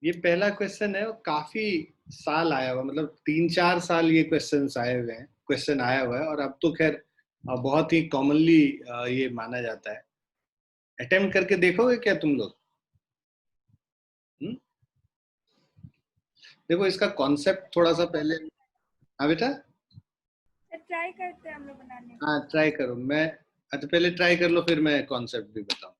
ये पहला क्वेश्चन है और काफी साल आया हुआ, मतलब 3-4 साल ये क्वेश्चन आए हुए हैं, क्वेश्चन आया हुआ है। और अब तो खैर बहुत ही कॉमनली ये माना जाता है। अटेम्प्ट करके देखोगे क्या तुम लोग? हम्म? देखो इसका कॉन्सेप्ट थोड़ा सा पहले। हाँ बेटा। ट्राई करते हैं हम लोग बनाने का। हाँ ट्राई करो। मैं अच्छा पहले ट्राई कर लो, फिर मैं कॉन्सेप्ट भी बताऊँ।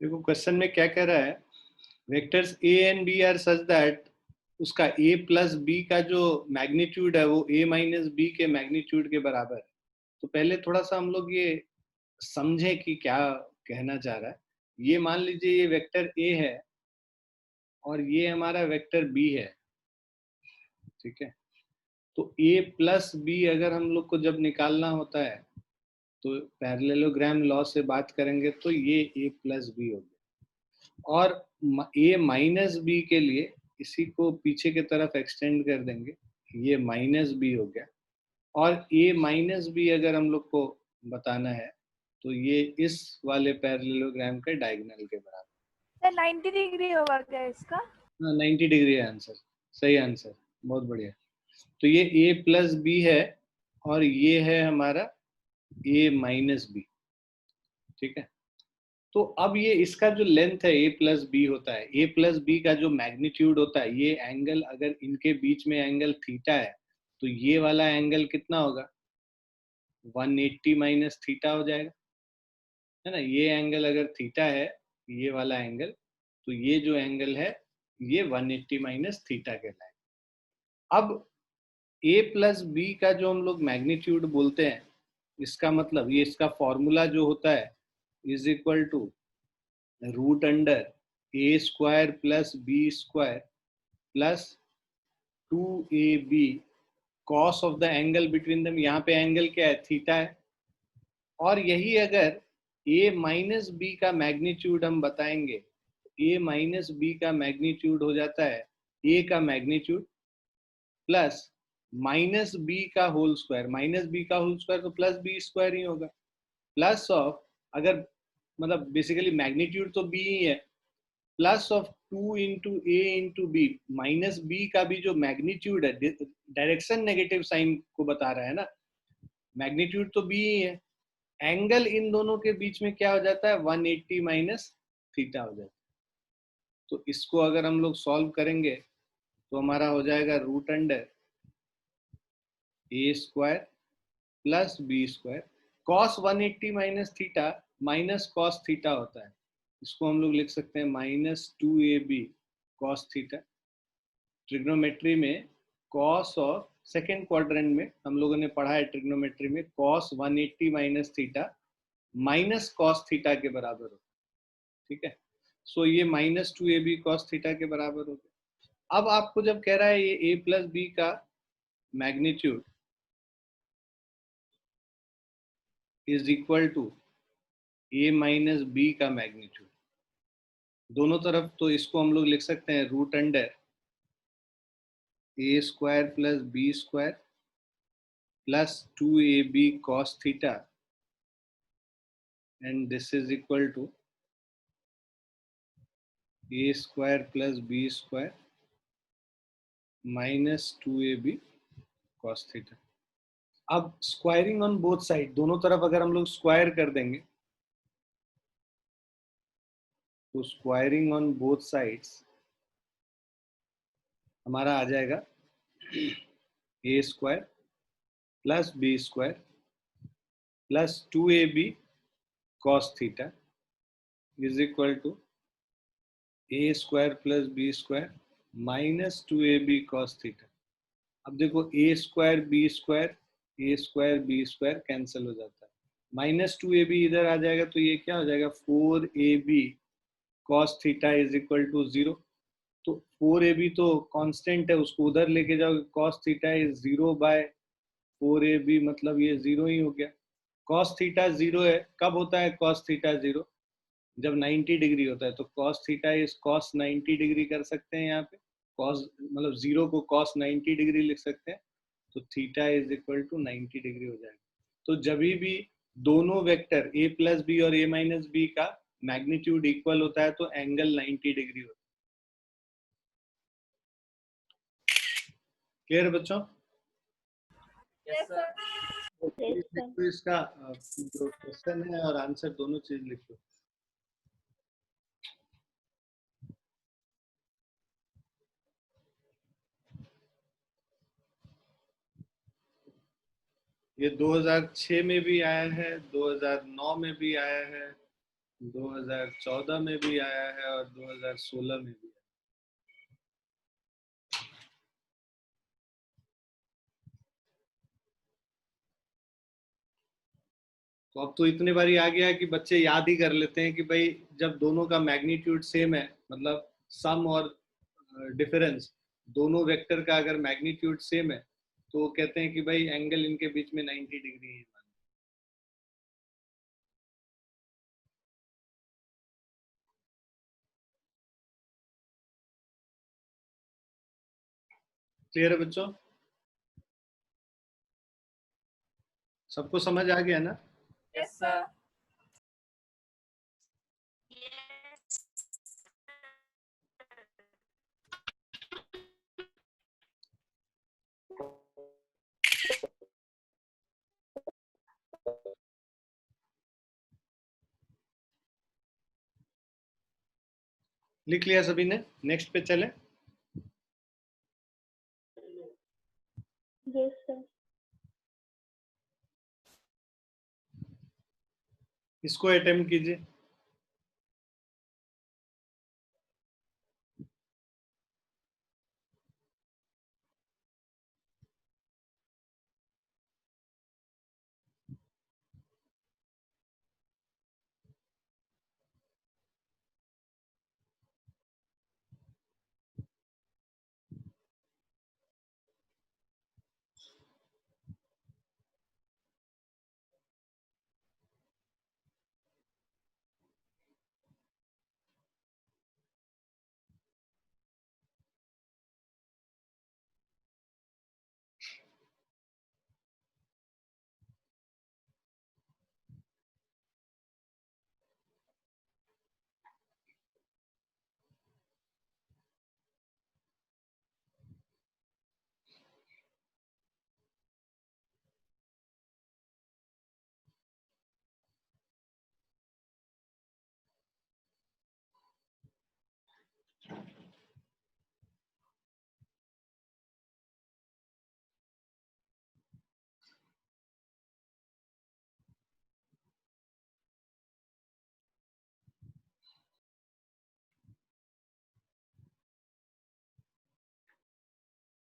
देखो क्वेश्चन में क्या कह रहा है, vectors A and B are such that उसका ए प्लस बी का जो मैग्नीट्यूड है वो ए माइनस बी के मैग्नीट्यूड के बराबर है। तो पहले थोड़ा सा हम लोग ये समझे कि क्या कहना चाह रहा है। ये मान लीजिए ये वेक्टर ए है और ये हमारा वेक्टर बी है, ठीक है। तो ए प्लस बी अगर हम लोग को जब निकालना होता है तो पैरेललोग्राम लॉ से बात करेंगे तो ये ए प्लस बी हो गया। और ए माइनस बी के लिए इसी को पीछे की तरफ एक्सटेंड कर देंगे, ये माइनस बी हो गया। और ए माइनस बी अगर हम लोग को बताना है तो ये इस वाले पैरेललोग्राम के डायगोनल के बराबर। सर 90 डिग्री होगा क्या इसका? हाँ 90 डिग्री है आंसर, सही आंसर, बहुत बढ़िया। तो ये ए प्लस बी है और ये है हमारा ए माइनस बी, ठीक है। तो अब ये इसका जो लेंथ है ए प्लस बी होता है, ए प्लस बी का जो मैग्नीट्यूड होता है, ये एंगल अगर इनके बीच में एंगल थीटा है तो ये वाला एंगल कितना होगा? 180 माइनस थीटा हो जाएगा, है ना। ये एंगल अगर थीटा है, ये वाला एंगल, तो ये जो एंगल है ये 180 माइनस थीटा कहलाएगा। अब ए प्लस बी का जो हम लोग मैग्नीट्यूड बोलते हैं, इसका मतलब ये इसका फॉर्मूला जो होता है is equal to root under A square plus B square plus 2ab cos of the angle between them. यहाँ पे एंगल क्या है? थीटा है। और यही अगर a माइनस बी का मैग्नीट्यूड हम बताएंगे, a माइनस बी का मैग्नीट्यूड हो जाता है a का मैग्नीट्यूड प्लस माइनस बी का होल स्क्वायर। माइनस बी का होल स्क्वायर तो प्लस बी स्क्वायर ही होगा, प्लस ऑफ, अगर मतलब बेसिकली मैग्नीट्यूड तो बी ही है, plus of 2 into A into B. Minus B का भी जो मैग्नीट्यूड है, डायरेक्शन नेगेटिव साइन को बता रहा है ना, मैग्नीट्यूड तो बी ही है। एंगल इन दोनों के बीच में क्या हो जाता है? 180 माइनस थीटा हो जाता है। तो इसको अगर हम लोग सॉल्व करेंगे तो हमारा हो जाएगा root under A square plus B square. Cos 180 minus theta minus cos theta होता है, इसको हम लोग लिख सकते हैं -2ab कॉस थीटा। ट्रिग्नोमेट्री में कॉस ऑफ सेकेंड क्वाड्रेंट में हम लोगों ने पढ़ा है, ट्रिग्नोमेट्री में cos 180 minus theta minus cos theta के बराबर होता है, ठीक है। सो ये -2ab कॉस थीटा के बराबर हो गया। अब आपको जब कह रहा है ये a प्लस बी का magnitude is equal to a minus B का मैग्नीट्यूड, दोनों तरफ तो इसको हम लोग लिख सकते हैं root under A square plus B square plus 2ab cos theta and this is equal to A square plus B square -2ab cos theta. अब स्क्वायरिंग ऑन बोथ साइड, दोनों तरफ अगर हम लोग स्क्वायर कर देंगे तो स्क्वायरिंग ऑन बोथ साइड्स हमारा आ जाएगा a square plus b square plus 2ab cos theta is equal to a square plus b square -2ab cos theta. अब देखो a square b square cancel हो जाता है, -2ab इधर आ जाएगा तो ये क्या हो जाएगा 4ab cos theta is equal to 0। तो 4ab तो कांस्टेंट है, उसको उधर लेके जाओ, cos theta is 0 bye 4ab, मतलब ये 0 ही हो गया। cos थीटा 0 है, कब होता है cos थीटा 0? जब 90 डिग्री होता है। तो cos theta is cos 90 degree कर सकते हैं यहाँ पे, cos मतलब 0 को cos 90 डिग्री लिख सकते हैं, तो theta is equal to 90 degree हो जाएगा। तो जब भी दोनों वेक्टर a प्लस बी और a माइनस बी का मैग्नीट्यूड इक्वल होता है तो एंगल 90 डिग्री होता है। क्लियर है बच्चों? Yes sir. तो इसका जो क्वेश्चन है और आंसर दोनों चीज लिख लो। ये 2006 में भी आया है, 2009 में भी आया है, 2014 में भी आया है और 2016 में भी आया है। तो अब तो इतने बारी आ गया कि बच्चे याद ही कर लेते हैं कि भाई जब दोनों का मैग्नीट्यूड सेम है, मतलब सम और डिफरेंस, दोनों वेक्टर का अगर मैग्नीट्यूड सेम है तो वो कहते हैं कि भाई एंगल इनके बीच में 90 डिग्री है। क्लियर है बच्चों? सबको समझ आ गया ना? Yes sir. लिख लिया सभी ने? नेक्स्ट पे चले। Yes sir. इसको अटेम्प्ट कीजिए।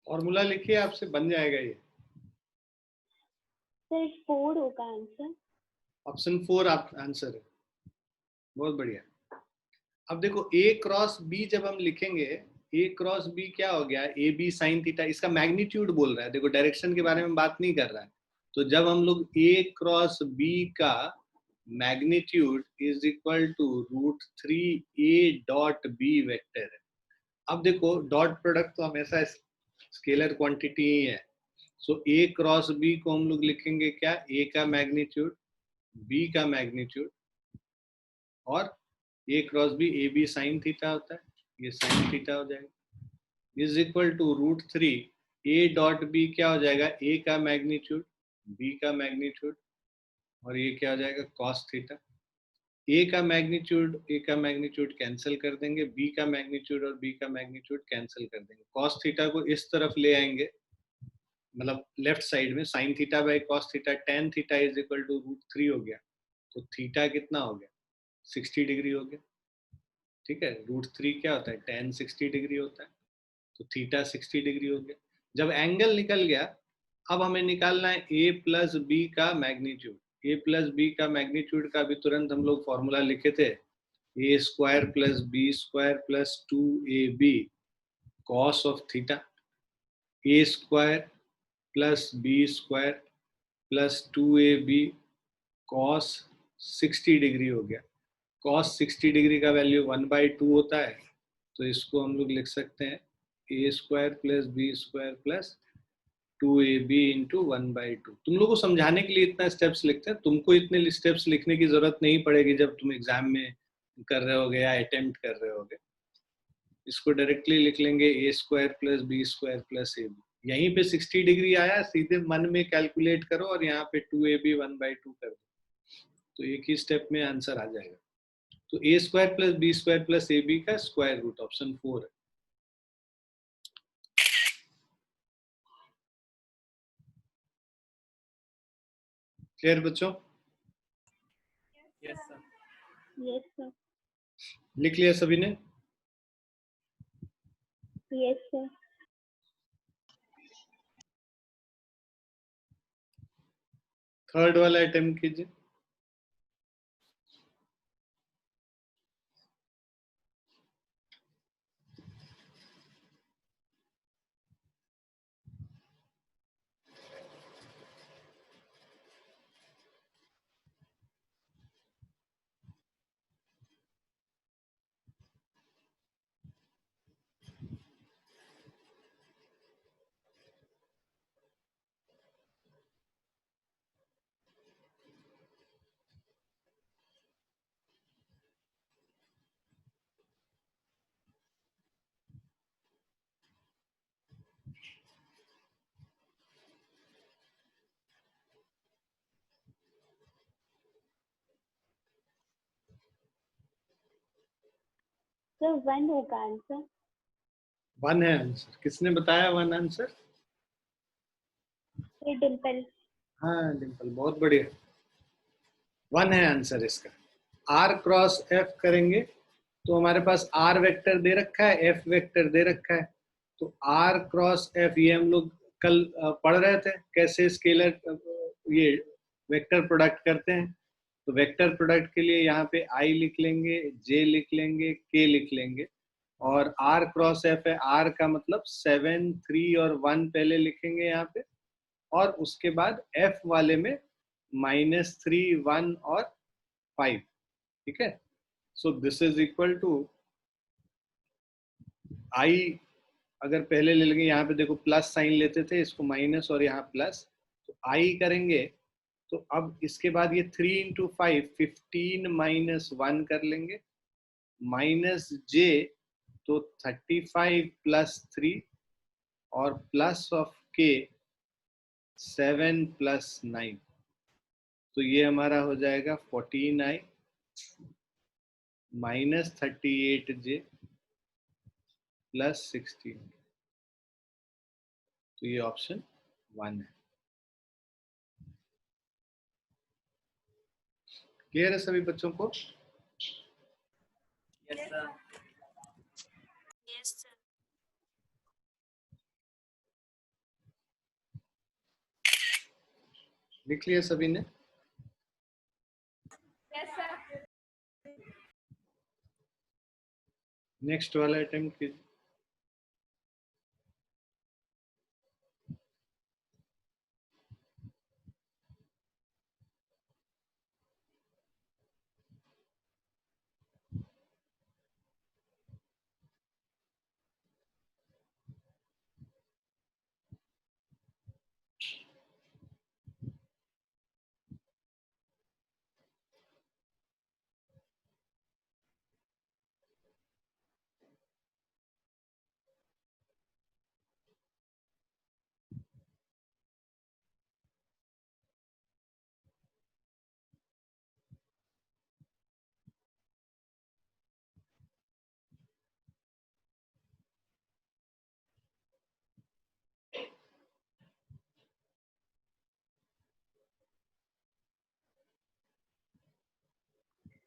फॉर्मूला लिखिए, आपसे बन जाएगा ये। सर 4 होगा आंसर। ऑप्शन 4 आप आंसर है। बहुत बढ़िया। अब देखो a क्रॉस b जब हम लिखेंगे, a क्रॉस b क्या हो गया, ए बी साइन थीटा, इसका मैग्नीट्यूड बोल रहा है, देखो डायरेक्शन के बारे में बात नहीं कर रहा है। तो जब हम लोग a क्रॉस b का magnitude is equal to √3a dot b vector है। अब देखो डॉट प्रोडक्ट तो हमेशा स्केलर क्वांटिटी ही है। सो a क्रॉस b को हम लोग लिखेंगे क्या, a का मैग्नीट्यूड, b का मैग्नीट्यूड, और a cross b A B sine theta होता है, ये साइन थीटा हो जाएगा। Is equal to √3 A dot B क्या हो जाएगा, ए का मैग्नीट्यूड बी का मैग्नीट्यूड और ये क्या हो जाएगा कॉस थीटा। ए का मैग्नीट्यूड कैंसिल कर देंगे, बी का मैग्नीट्यूड और बी का मैग्नीट्यूड कैंसिल कर देंगे। कॉस थीटा को इस तरफ ले आएंगे, मतलब लेफ्ट साइड में sine theta by cos theta, tan theta is equal to √3 हो गया। तो थीटा कितना हो गया, 60 डिग्री हो गया। ठीक है, √3 क्या होता है, टेन 60 डिग्री होता है, तो थीटा 60 डिग्री हो गया। जब एंगल निकल गया, अब हमें निकालना है ए प्लस बी का मैग्नीट्यूड। ए प्लस बी का मैग्नीट्यूड का भी तुरंत हम लोग फॉर्मूला लिखे थे, A square plus B square plus 2ab cos of theta. A square plus B square plus 2ab cos 60 degree हो गया। कॉस 60 डिग्री का वैल्यू 1/2 होता है, तो इसको हम लोग लिख सकते हैं A square plus B square plus 2ab into 1/2। तुम लोग को समझाने के लिए इतना स्टेप्स लिखते हैं, तुमको इतने स्टेप्स लिखने की जरूरत नहीं पड़ेगी जब तुम एग्जाम में कर रहे होगे या अटेम्प्ट कर रहे होगे। इसको डायरेक्टली लिख लेंगे A square plus B square plus A B. यहीं पे 60 डिग्री आया, सीधे मन में कैलकुलेट करो और यहाँ पे 2ab 1/2 कर दो, तो एक ही स्टेप में आंसर आ जाएगा। तो A square plus B square plus A B का स्क्वायर रूट ऑप्शन 4 है। क्लियर बच्चों? Yes, sir. Yes, sir. लिख लिया सभी ने? Yes, sir. थर्ड वाला अटेम्प्ट कीजिए। Sir, 1 होगा आंसर। 1 है आंसर। किसने बताया 1 आंसर? ये डिम्पल। हाँ डिम्पल, बहुत बढ़िया। 1 है आंसर इसका। आर क्रॉस एफ करेंगे तो हमारे पास आर वेक्टर दे रखा है, एफ वेक्टर दे रखा है। तो आर क्रॉस एफ ये हम लोग कल पढ़ रहे थे कैसे स्केलर ये वेक्टर प्रोडक्ट करते हैं। तो वेक्टर प्रोडक्ट के लिए यहाँ पे आई लिख लेंगे, जे लिख लेंगे, के लिख लेंगे। और आर क्रॉस एफ है, आर का मतलब 7 3 और 1 पहले लिखेंगे यहाँ पे, और उसके बाद एफ वाले में -3 1 और 5। ठीक है, so this is equal to I. अगर पहले ले लेंगे, यहाँ पे देखो प्लस साइन लेते थे, इसको माइनस और यहाँ प्लस, तो आई करेंगे। तो अब इसके बाद ये 3 इंटू 5 15 -1 कर लेंगे, माइनस जे तो 35 प्लस 3 और प्लस ऑफ के 7 प्लस 9। तो ये हमारा हो जाएगा 14i -38j प्लस 16। तो ये ऑप्शन 1 है। क्लियर है सभी बच्चों को? Yes, sir. Yes, sir. लिख लिया सभी ने? Yes, sir. नेक्स्ट वाला अटेम्प्ट कीजिए।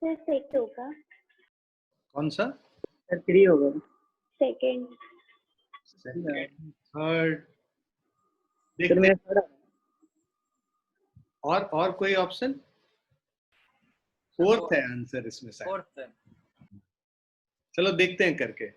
सर सेकंड होगा। कौन सा? सर 3 होगा। सेकंड। थर्ड सर देखते मेरा हैं। थर्ड और कोई ऑप्शन? फोर्थ है आंसर इसमें शायद। फोर्थ। चलो देखते हैं करके।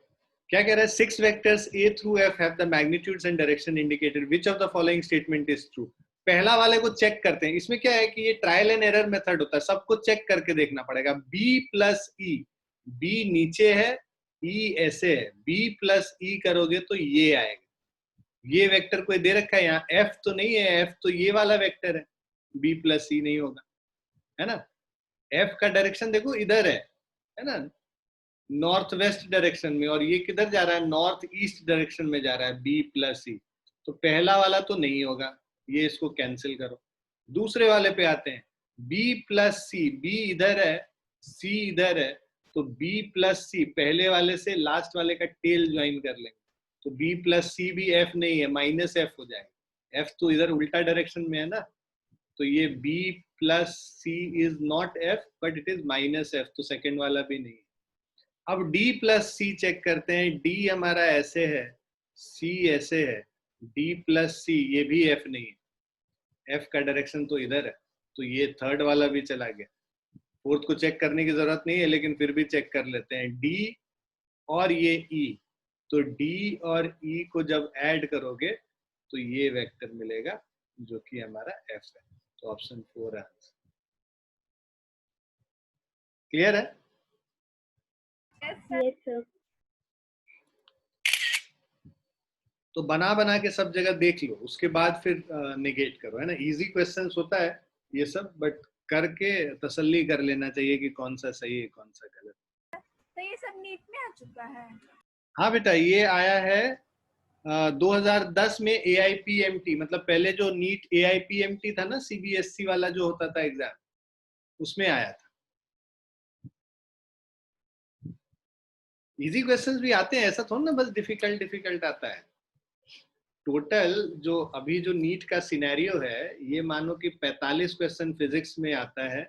क्या कह रहा है? 6 vectors A through F have the magnitudes and direction indicated. Which of the following statement is true? पहला वाले को चेक करते हैं। इसमें क्या है कि ये ट्रायल एंड एरर मेथड होता है, सबको चेक करके देखना पड़ेगा। B प्लस E, B नीचे है, E ऐसे है, B प्लस E करोगे तो ये आएगा। ये वेक्टर कोई दे रखा है यहाँ, F तो नहीं है, F तो ये वाला वेक्टर है, B प्लस E नहीं होगा, है ना। F का डायरेक्शन देखो इधर है ना, नॉर्थ वेस्ट डायरेक्शन में, और ये किधर जा रहा है? नॉर्थ ईस्ट डायरेक्शन में जा रहा है, B प्लस E। तो पहला वाला तो नहीं होगा, ये इसको कैंसिल करो। दूसरे वाले पे आते हैं, B प्लस C, B इधर है, C इधर है, तो B प्लस C पहले वाले से लास्ट वाले का टेल ज्वाइन कर लेंगे, तो B प्लस C भी F नहीं है, माइनस F हो जाएगा। F तो इधर उल्टा डायरेक्शन में है ना, तो ये B plus C is not F but it is minus F, तो सेकेंड वाला भी नहीं है। अब D प्लस C चेक करते हैं। D हमारा ऐसे है, C ऐसे है, D प्लस C ये भी F नहीं है, F का डायरेक्शन तो इधर है, तो ये थर्ड वाला भी चला गया। फोर्थ को चेक करने की जरूरत नहीं है, लेकिन फिर भी चेक कर लेते हैं। D और ये E, तो D और E को जब ऐड करोगे तो ये वेक्टर मिलेगा जो कि हमारा F है। तो ऑप्शन 4 है आंसर। क्लियर है? Yes sir. तो बना बना के सब जगह देख लो, उसके बाद फिर नेगेट करो, है ना। इजी क्वेश्चंस होता है ये सब, बट करके तसल्ली कर लेना चाहिए कि कौन सा सही है कौन सा गलत। तो ये सब नीट में आ चुका है। हाँ बेटा, ये आया है 2010 में AIPMT, मतलब पहले जो नीट AIPMT था ना, CBSE वाला जो होता था एग्जाम, उसमें आया था। इजी क्वेश्चंस भी आते हैं, ऐसा थोड़ा ना बस डिफिकल्ट आता है। टोटल जो अभी जो नीट का सिनेरियो है, ये मानो कि 45 क्वेश्चन फिजिक्स में आता है,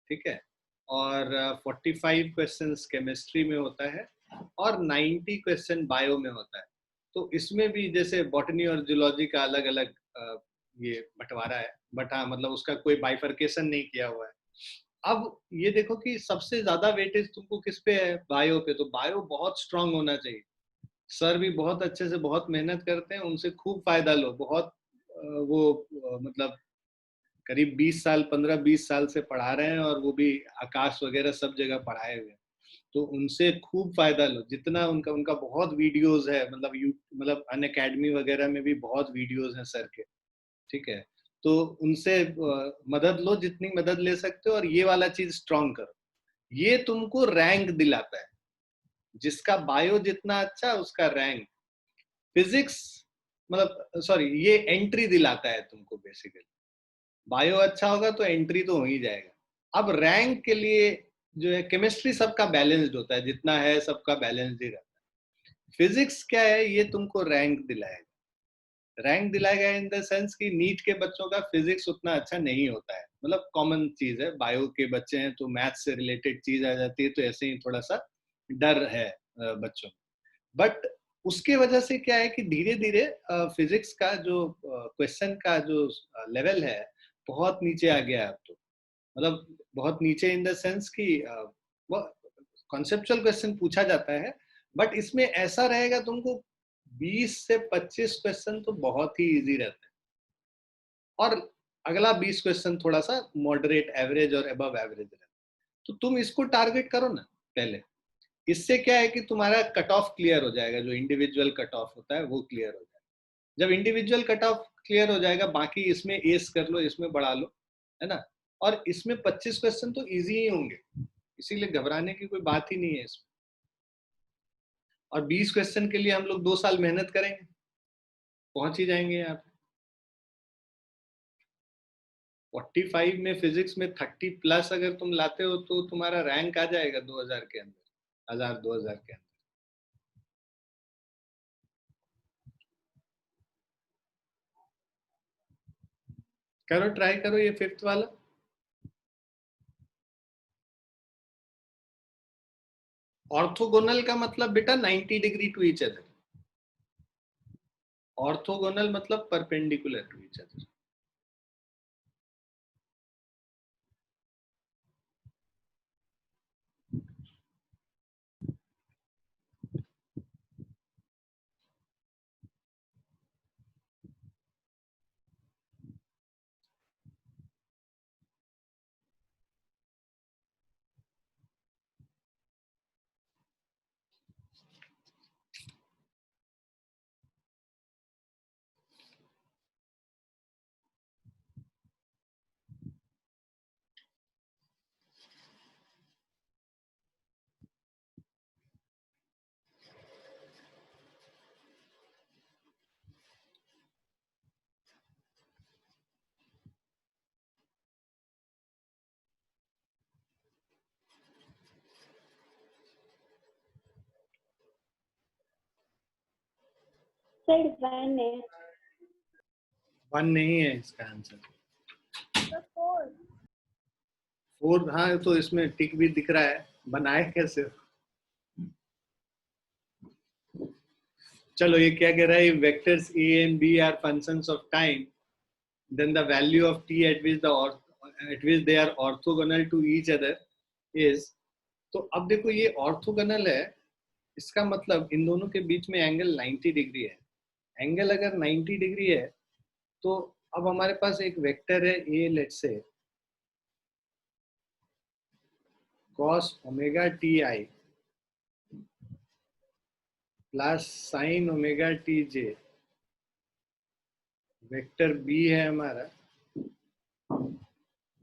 ठीक है, और 45 क्वेश्चंस केमिस्ट्री में होता है, और 90 क्वेश्चन बायो में होता है। तो इसमें भी जैसे बॉटनी और जूलॉजी का अलग अलग ये बंटवारा है, बट हाँ मतलब उसका कोई बाइफर्केशन नहीं किया हुआ है। अब ये देखो कि सबसे ज्यादा वेटेज तुमको किस पे है? बायो पे। तो बायो बहुत स्ट्रांग होना चाहिए। सर भी बहुत अच्छे से बहुत मेहनत करते हैं, उनसे खूब फायदा लो। बहुत मतलब करीब 20 साल 15-20 साल से पढ़ा रहे हैं, और वो भी आकाश वगैरह सब जगह पढ़ाए हुए हैं, तो उनसे खूब फायदा लो। जितना उनका बहुत वीडियोस है, मतलब अनअकैडमी वगैरह में भी बहुत वीडियोस हैं सर के, ठीक है। तो उनसे मदद लो, जितनी मदद ले सकते हो, और ये वाला चीज स्ट्रांग करो। ये तुमको रैंक दिलाता है, जिसका बायो जितना अच्छा उसका रैंक। फिजिक्स मतलब सॉरी, ये एंट्री दिलाता है तुमको बेसिकली। बायो अच्छा होगा तो एंट्री तो हो ही जाएगा। अब रैंक के लिए जो है, केमिस्ट्री सबका बैलेंस्ड होता है, जितना है सबका बैलेंस्ड ही रहता है। फिजिक्स क्या है, ये तुमको रैंक दिलाएगा। रैंक दिलाएगा इन द सेंस कि नीट के बच्चों का फिजिक्स उतना अच्छा नहीं होता है, मतलब कॉमन चीज है। बायो के बच्चे हैं तो मैथ्स से रिलेटेड चीज आ जाती है, तो ऐसे ही थोड़ा सा डर है बच्चों। बट उसके वजह से क्या है कि धीरे धीरे फिजिक्स का जो क्वेश्चन का जो लेवल है बहुत नीचे आ गया है अब तो। मतलब बहुत नीचे इन द सेंस कि कॉन्सेप्चुअल क्वेश्चन पूछा जाता है, बट इसमें ऐसा रहेगा तुमको 20 से 25 क्वेश्चन तो बहुत ही इजी रहता है, और अगला 20 क्वेश्चन थोड़ा सा मॉडरेट एवरेज और अबव एवरेज रहता है। तो तुम इसको टारगेट करो ना पहले। इससे क्या है कि तुम्हारा कट ऑफ क्लियर हो जाएगा, जो इंडिविजुअल कट ऑफ होता है वो क्लियर हो जाएगा। जब इंडिविजुअल कट ऑफ क्लियर हो जाएगा, बाकी इसमें एस कर लो, इसमें बढ़ा लो, है ना। और इसमें 25 क्वेश्चन तो इजी ही होंगे, इसीलिए घबराने की कोई बात ही नहीं है इसमें। और 20 क्वेश्चन के लिए हम लोग 2 साल मेहनत करेंगे, पहुंच ही जाएंगे यहाँ पे। 45 में फिजिक्स में 30 प्लस अगर तुम लाते हो तो तुम्हारा रैंक आ जाएगा 2000 के अंदर, 1000-2000 के अंदर। करो, ट्राई करो ये 5th वाला। ऑर्थोगोनल का मतलब बेटा 90 degree to each other. Orthogonal मतलब perpendicular to each other. Sir 1 है। 1 नहीं है इसका आंसर। तो 4। 4, हाँ तो इसमें टिक भी दिख रहा है, बनाए कैसे? चलो ये क्या कह रहा है, vectors a and b are functions of time, then the value of t at which they are orthogonal to each other is। तो अब देखो ये ऑर्थोगोनल है, इसका मतलब इन दोनों के बीच में एंगल 90 डिग्री है। एंगल अगर 90 डिग्री है तो अब हमारे पास एक वेक्टर है a, let's say cos omega T I plus sine omega T J. Vector b है हमारा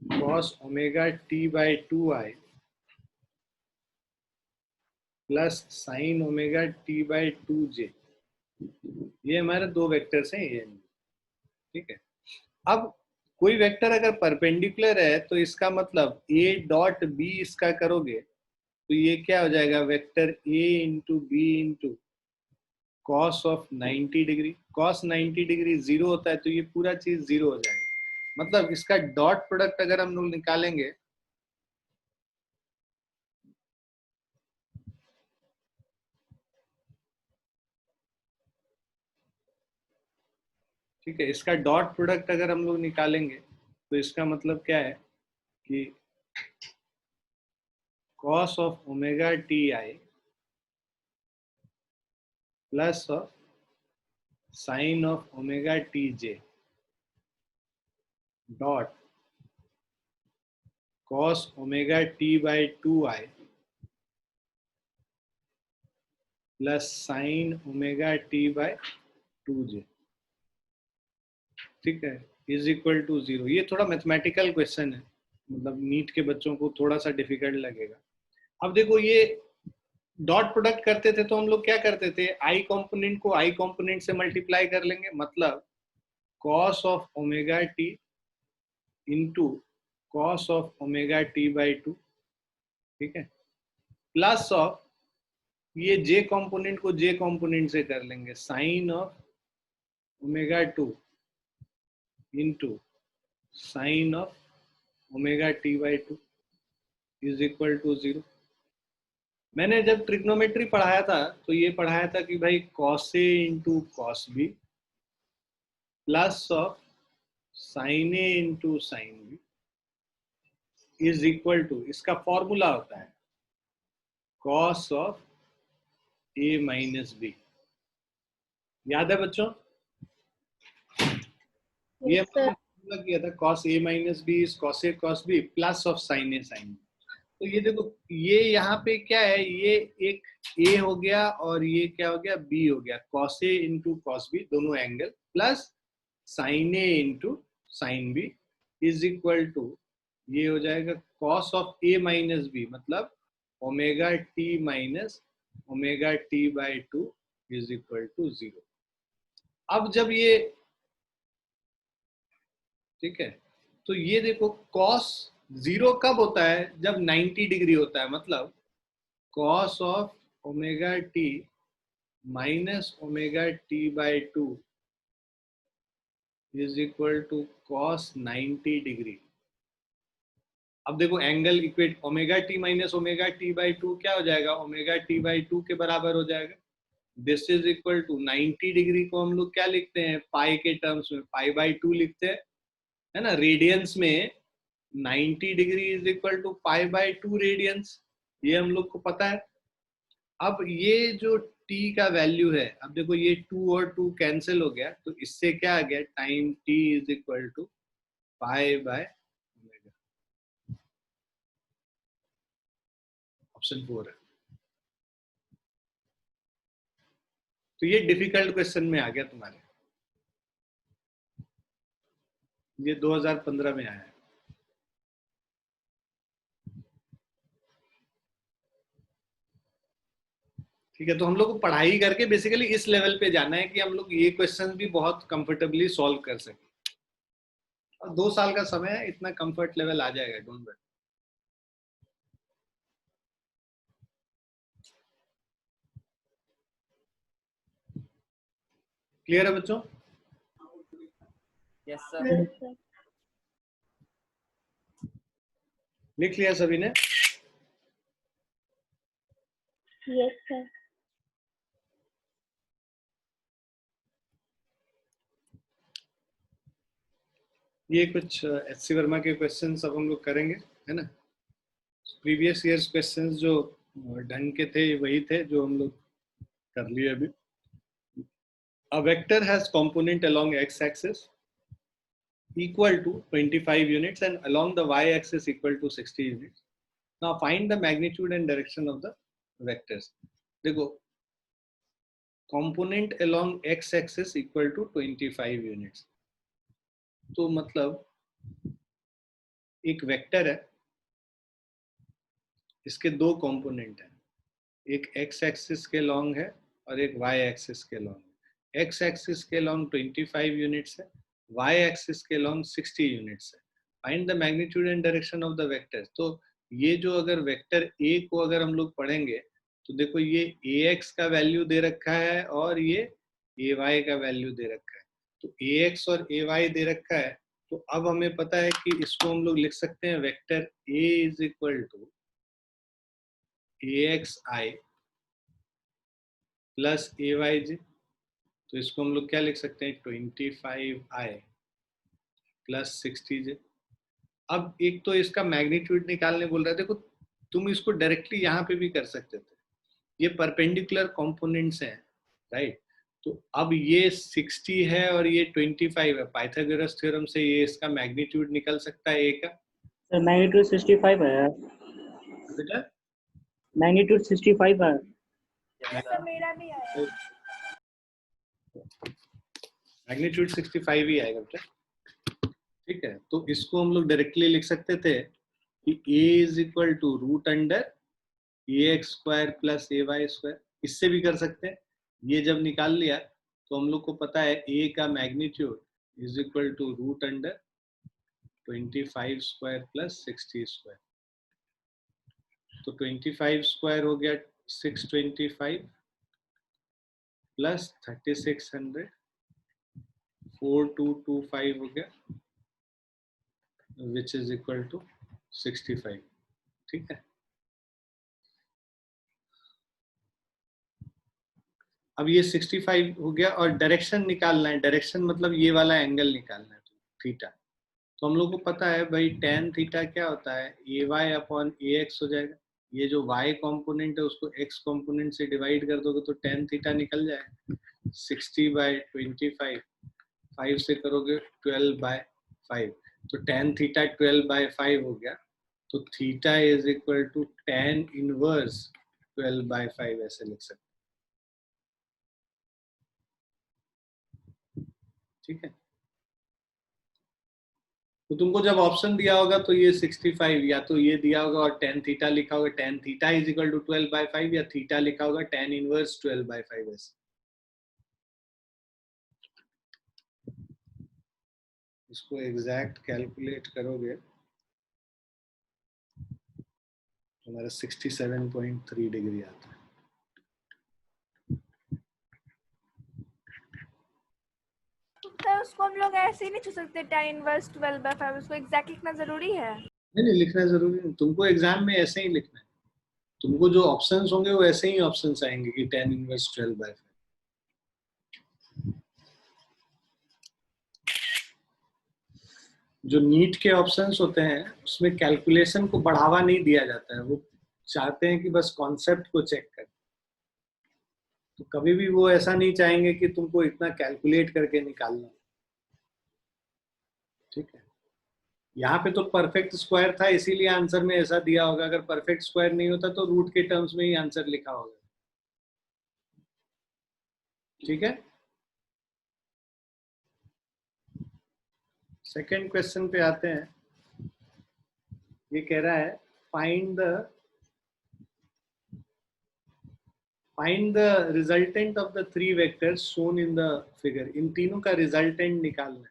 cos omega T by 2i plus sine omega T by 2j। ये हमारे दो वेक्टर्स हैं ये, ठीक है। अब कोई वेक्टर अगर परपेंडिकुलर है तो इसका मतलब a डॉट बी इसका करोगे तो ये क्या हो जाएगा, vector a into B into cos of 90 degree. Cos 90 degree 0 होता है तो ये पूरा चीज 0 हो जाएगा। मतलब इसका डॉट प्रोडक्ट अगर हम लोग निकालेंगे ठीक है, इसका डॉट प्रोडक्ट अगर हम लोग निकालेंगे तो इसका मतलब क्या है कि cos of omega T I plus of sign of omega T J dot cos omega T by 2i plus sine omega T by 2j, ठीक है, इज इक्वल टू 0। ये थोड़ा मैथमेटिकल क्वेश्चन है, मतलब नीट के बच्चों को थोड़ा सा डिफिकल्ट लगेगा। अब देखो ये डॉट प्रोडक्ट करते थे तो हम लोग क्या करते थे, आई कंपोनेंट को आई कंपोनेंट से मल्टीप्लाई कर लेंगे, मतलब cos of omega T into cos of omega T by 2, ठीक है, प्लस ऑफ ये जे कंपोनेंट को जे कंपोनेंट से कर लेंगे, sine of omega 2 into sine of omega T by 2 is equal to 0। मैंने जब ट्रिग्नोमेट्री पढ़ाया था तो ये पढ़ाया था कि भाई cos A into cos B plus of sine A into sine B is equal to, इसका फॉर्मूला होता है cos of A minus B. याद है बच्चों? ये हमने फॉर्मूला किया था, cos A minus B is cos A cos B plus of sine A sine B. तो ये देखो ये यहाँ पे क्या है, ये एक a हो गया और ये क्या हो गया, b हो गया, cos a into cos B दोनों angle plus sine a into sine B is equal to ये हो जाएगा cos of a minus B, मतलब omega T minus omega T by 2 is equal to 0। अब जब ये ठीक है, तो ये देखो cos 0 कब होता है, जब 90 डिग्री होता है, मतलब cos of omega T minus omega T by 2 is equal to cos 90 degree. अब देखो angle equate omega T minus omega T by two क्या हो जाएगा, ओमेगा टी बाई टू के बराबर हो जाएगा। This is equal to 90 degree को हम लोग क्या लिखते हैं पाई के टर्म्स में, पाई बाई टू लिखते हैं, है ना। रेडियंस में 90 degree is equal to pi by two radians, ये हम लोग को पता है। अब ये जो t का वैल्यू है, अब देखो ये 2 और 2 कैंसिल हो गया, तो इससे क्या आ गया, time t is equal to pi by omega. Option 4 है। तो ये डिफिकल्ट क्वेश्चन में आ गया तुम्हारे, ये 2015 में आया है। ठीक है, तो हम लोग को पढ़ाई करके बेसिकली इस लेवल पे जाना है कि हम लोग ये क्वेश्चन भी बहुत कंफर्टेबली सॉल्व कर सकें। और 2 साल का समय है, इतना कंफर्ट लेवल आ जाएगा, डोंट वरी। क्लियर है बच्चों? Yes sir. Yes, sir. लिख लिया सभी ने? Yes, sir. ये कुछ एच.सी. वर्मा के क्वेश्चंस अब हम लोग करेंगे, है ना। प्रीवियस ईयर्स क्वेश्चंस जो ढंग के थे वही थे जो हम लोग कर लिए अभी। A vector has component along x-axis equal to 25 units and along the y-axis equal to 60 units. Now find the magnitude and direction of the vectors. देखो, component along x-axis equal to 25 units. तो मतलब एक vector है, इसके दो component हैं, एक x axis के लॉन्ग है और एक y एक्सिस के लॉन्ग है। x एक्सिस के लॉन्ग 25 यूनिट्स है, y एक्सिस के लॉन्ग 60 यूनिट्स है। Find the magnitude and direction of the vector. तो ये जो अगर वेक्टर a को अगर हम लोग पढ़ेंगे तो देखो ये ax का वैल्यू दे रखा है और ये ay का वैल्यू दे रखा है। तो ax और ay दे रखा है, तो अब हमें पता है कि इसको हम लोग लिख सकते हैं vector a is equal to axi plus ayj। तो इसको हम लोग क्या लिख सकते हैं, 25i प्लस 60j। अब एक तो इसका मैग्नीट्यूड निकालने बोल रहा है, देखो तुम इसको डायरेक्टली यहाँ पे भी कर सकते थे, ये परपेंडिकुलर कंपोनेंट्स हैं, राइट। तो अब ये 60 है और ये 25 है, पाइथागोरस थ्योरम से ये इसका मैग्नीट्यूड निकल सकता है ए का। सर मैग्नीट्यूड 65 है। बेटा मैग्नीट्यूड 65 है। Yes sir sir. मेरा भी आया। मैग्नीट्यूड 65 ही आएगा बेटा। ठीक है, तो इसको हम लोग डायरेक्टली लिख सकते थे कि a is equal to root under ax square plus ay square. इससे भी कर सकते हैं, ये जब निकाल लिया तो हम लोग को पता है a का magnitude is equal to root under 25 square plus 60 square. तो 25 स्क्वायर हो गया 625 प्लस 3600 4225 हो गया, विच इज इक्वल टू 65। ठीक है, अब ये 65 हो गया और डायरेक्शन निकालना है। डायरेक्शन मतलब ये वाला एंगल निकालना है, थीटा। तो हम लोग को पता है भाई tan थीटा क्या होता है, ay अपॉन ax हो जाएगा। ये जो y कंपोनेंट है उसको x कंपोनेंट से डिवाइड कर दोगे तो tan थीटा निकल जाएगा। 60/25, 5 से करोगे 12/5, तो tan थीटा 12/5 हो गया। तो theta is equal to tan inverse 12/5 ऐसे लिख सकते। ठीक है, तो तुमको जब ऑप्शन दिया होगा तो ये 65 या तो ये दिया होगा और tan थीटा लिखा होगा, tan theta is equal to 12/5, या थीटा लिखा होगा tan इनवर्स 12/5 ऐसे। इसको एग्जैक्ट कैलकुलेट करोगे हमारा 67.3 डिग्री आता है। तो उसको हम लोग ऐसे ही नहीं छू सकते tan इनवर्स 12/5, उसको एग्जैक्ट लिखना जरूरी है। नहीं नहीं, लिखना जरूरी नहीं, तुमको एग्जाम में ऐसे ही लिखना है। तुमको जो ऑप्शंस होंगे वो ऐसे ही ऑप्शंस आएंगे कि 10 इनवर्स 12/5। जो नीट के ऑप्शंस होते हैं उसमें कैलकुलेशन को बढ़ावा नहीं दिया जाता है, वो चाहते हैं कि बस कॉन्सेप्ट को चेक कर। तो कभी भी वो ऐसा नहीं चाहेंगे कि तुमको इतना कैलकुलेट करके निकालना। ठीक है, यहाँ पे तो परफेक्ट स्क्वायर था इसीलिए आंसर में ऐसा दिया होगा, अगर परफेक्ट स्क्वायर नहीं होता तो रूट के टर्म्स में ही आंसर लिखा होगा। ठीक है, सेकंड क्वेश्चन पे आते हैं। ये कह रहा है find the resultant of the 3 vectors shown in the figure. इन तीनों का रिजल्टेंट निकालना है।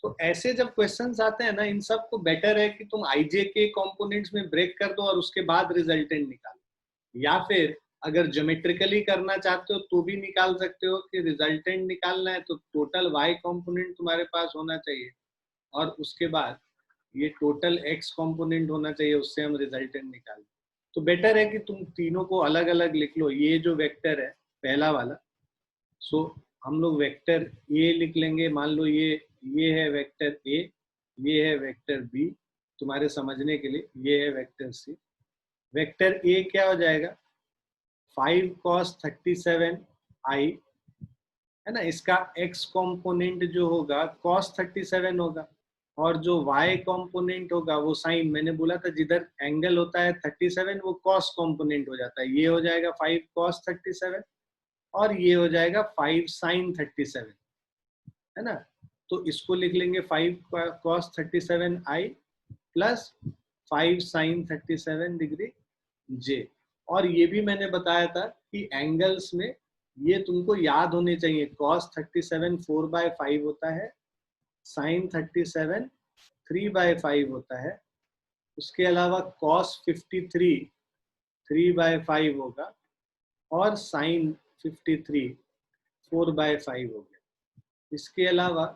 तो ऐसे जब क्वेश्चंस आते हैं ना, इन सब को बेटर है कि तुम आईजे के कंपोनेंट्स में ब्रेक कर दो और उसके बाद रिजल्टेंट निकालो, या फिर अगर ज्योमेट्रिकली करना चाहते हो तो भी निकाल सकते हो कि रिजल्टेंट निकालना है तो टोटल वाई कंपोनेंट तुम्हारे पास होना चाहिए और उसके बाद ये टोटल एक्स कंपोनेंट होना चाहिए, उससे हम रिजल्टेंट निकालें। तो बेटर है कि तुम तीनों को अलग अलग लिख लो। ये जो वेक्टर है पहला वाला, सो हम लोग वेक्टर ए लिख लेंगे। मान लो ये है वेक्टर ए, ये है वेक्टर बी, तुम्हारे समझने के लिए ये है वेक्टर सी। वेक्टर ए क्या हो जाएगा, 5 cos 37 i, है ना। इसका x कंपोनेंट जो होगा cos 37 होगा और जो y कंपोनेंट होगा वो साइन, मैंने बोला था जिधर एंगल होता है 37 वो cos कंपोनेंट हो जाता है। ये हो जाएगा 5 cos 37 और ये हो जाएगा 5 sin 37, है ना। तो इसको लिख लेंगे 5 cos 37 i plus 5 sin 37 degree j। और ये भी मैंने बताया था कि एंगल्स में ये तुमको याद होने चाहिए, cos 37 4/5 होता है, sin 37 3/5 होता है, उसके अलावा cos 53 3/5 होगा और sin 53 4/5 हो गया। इसके अलावा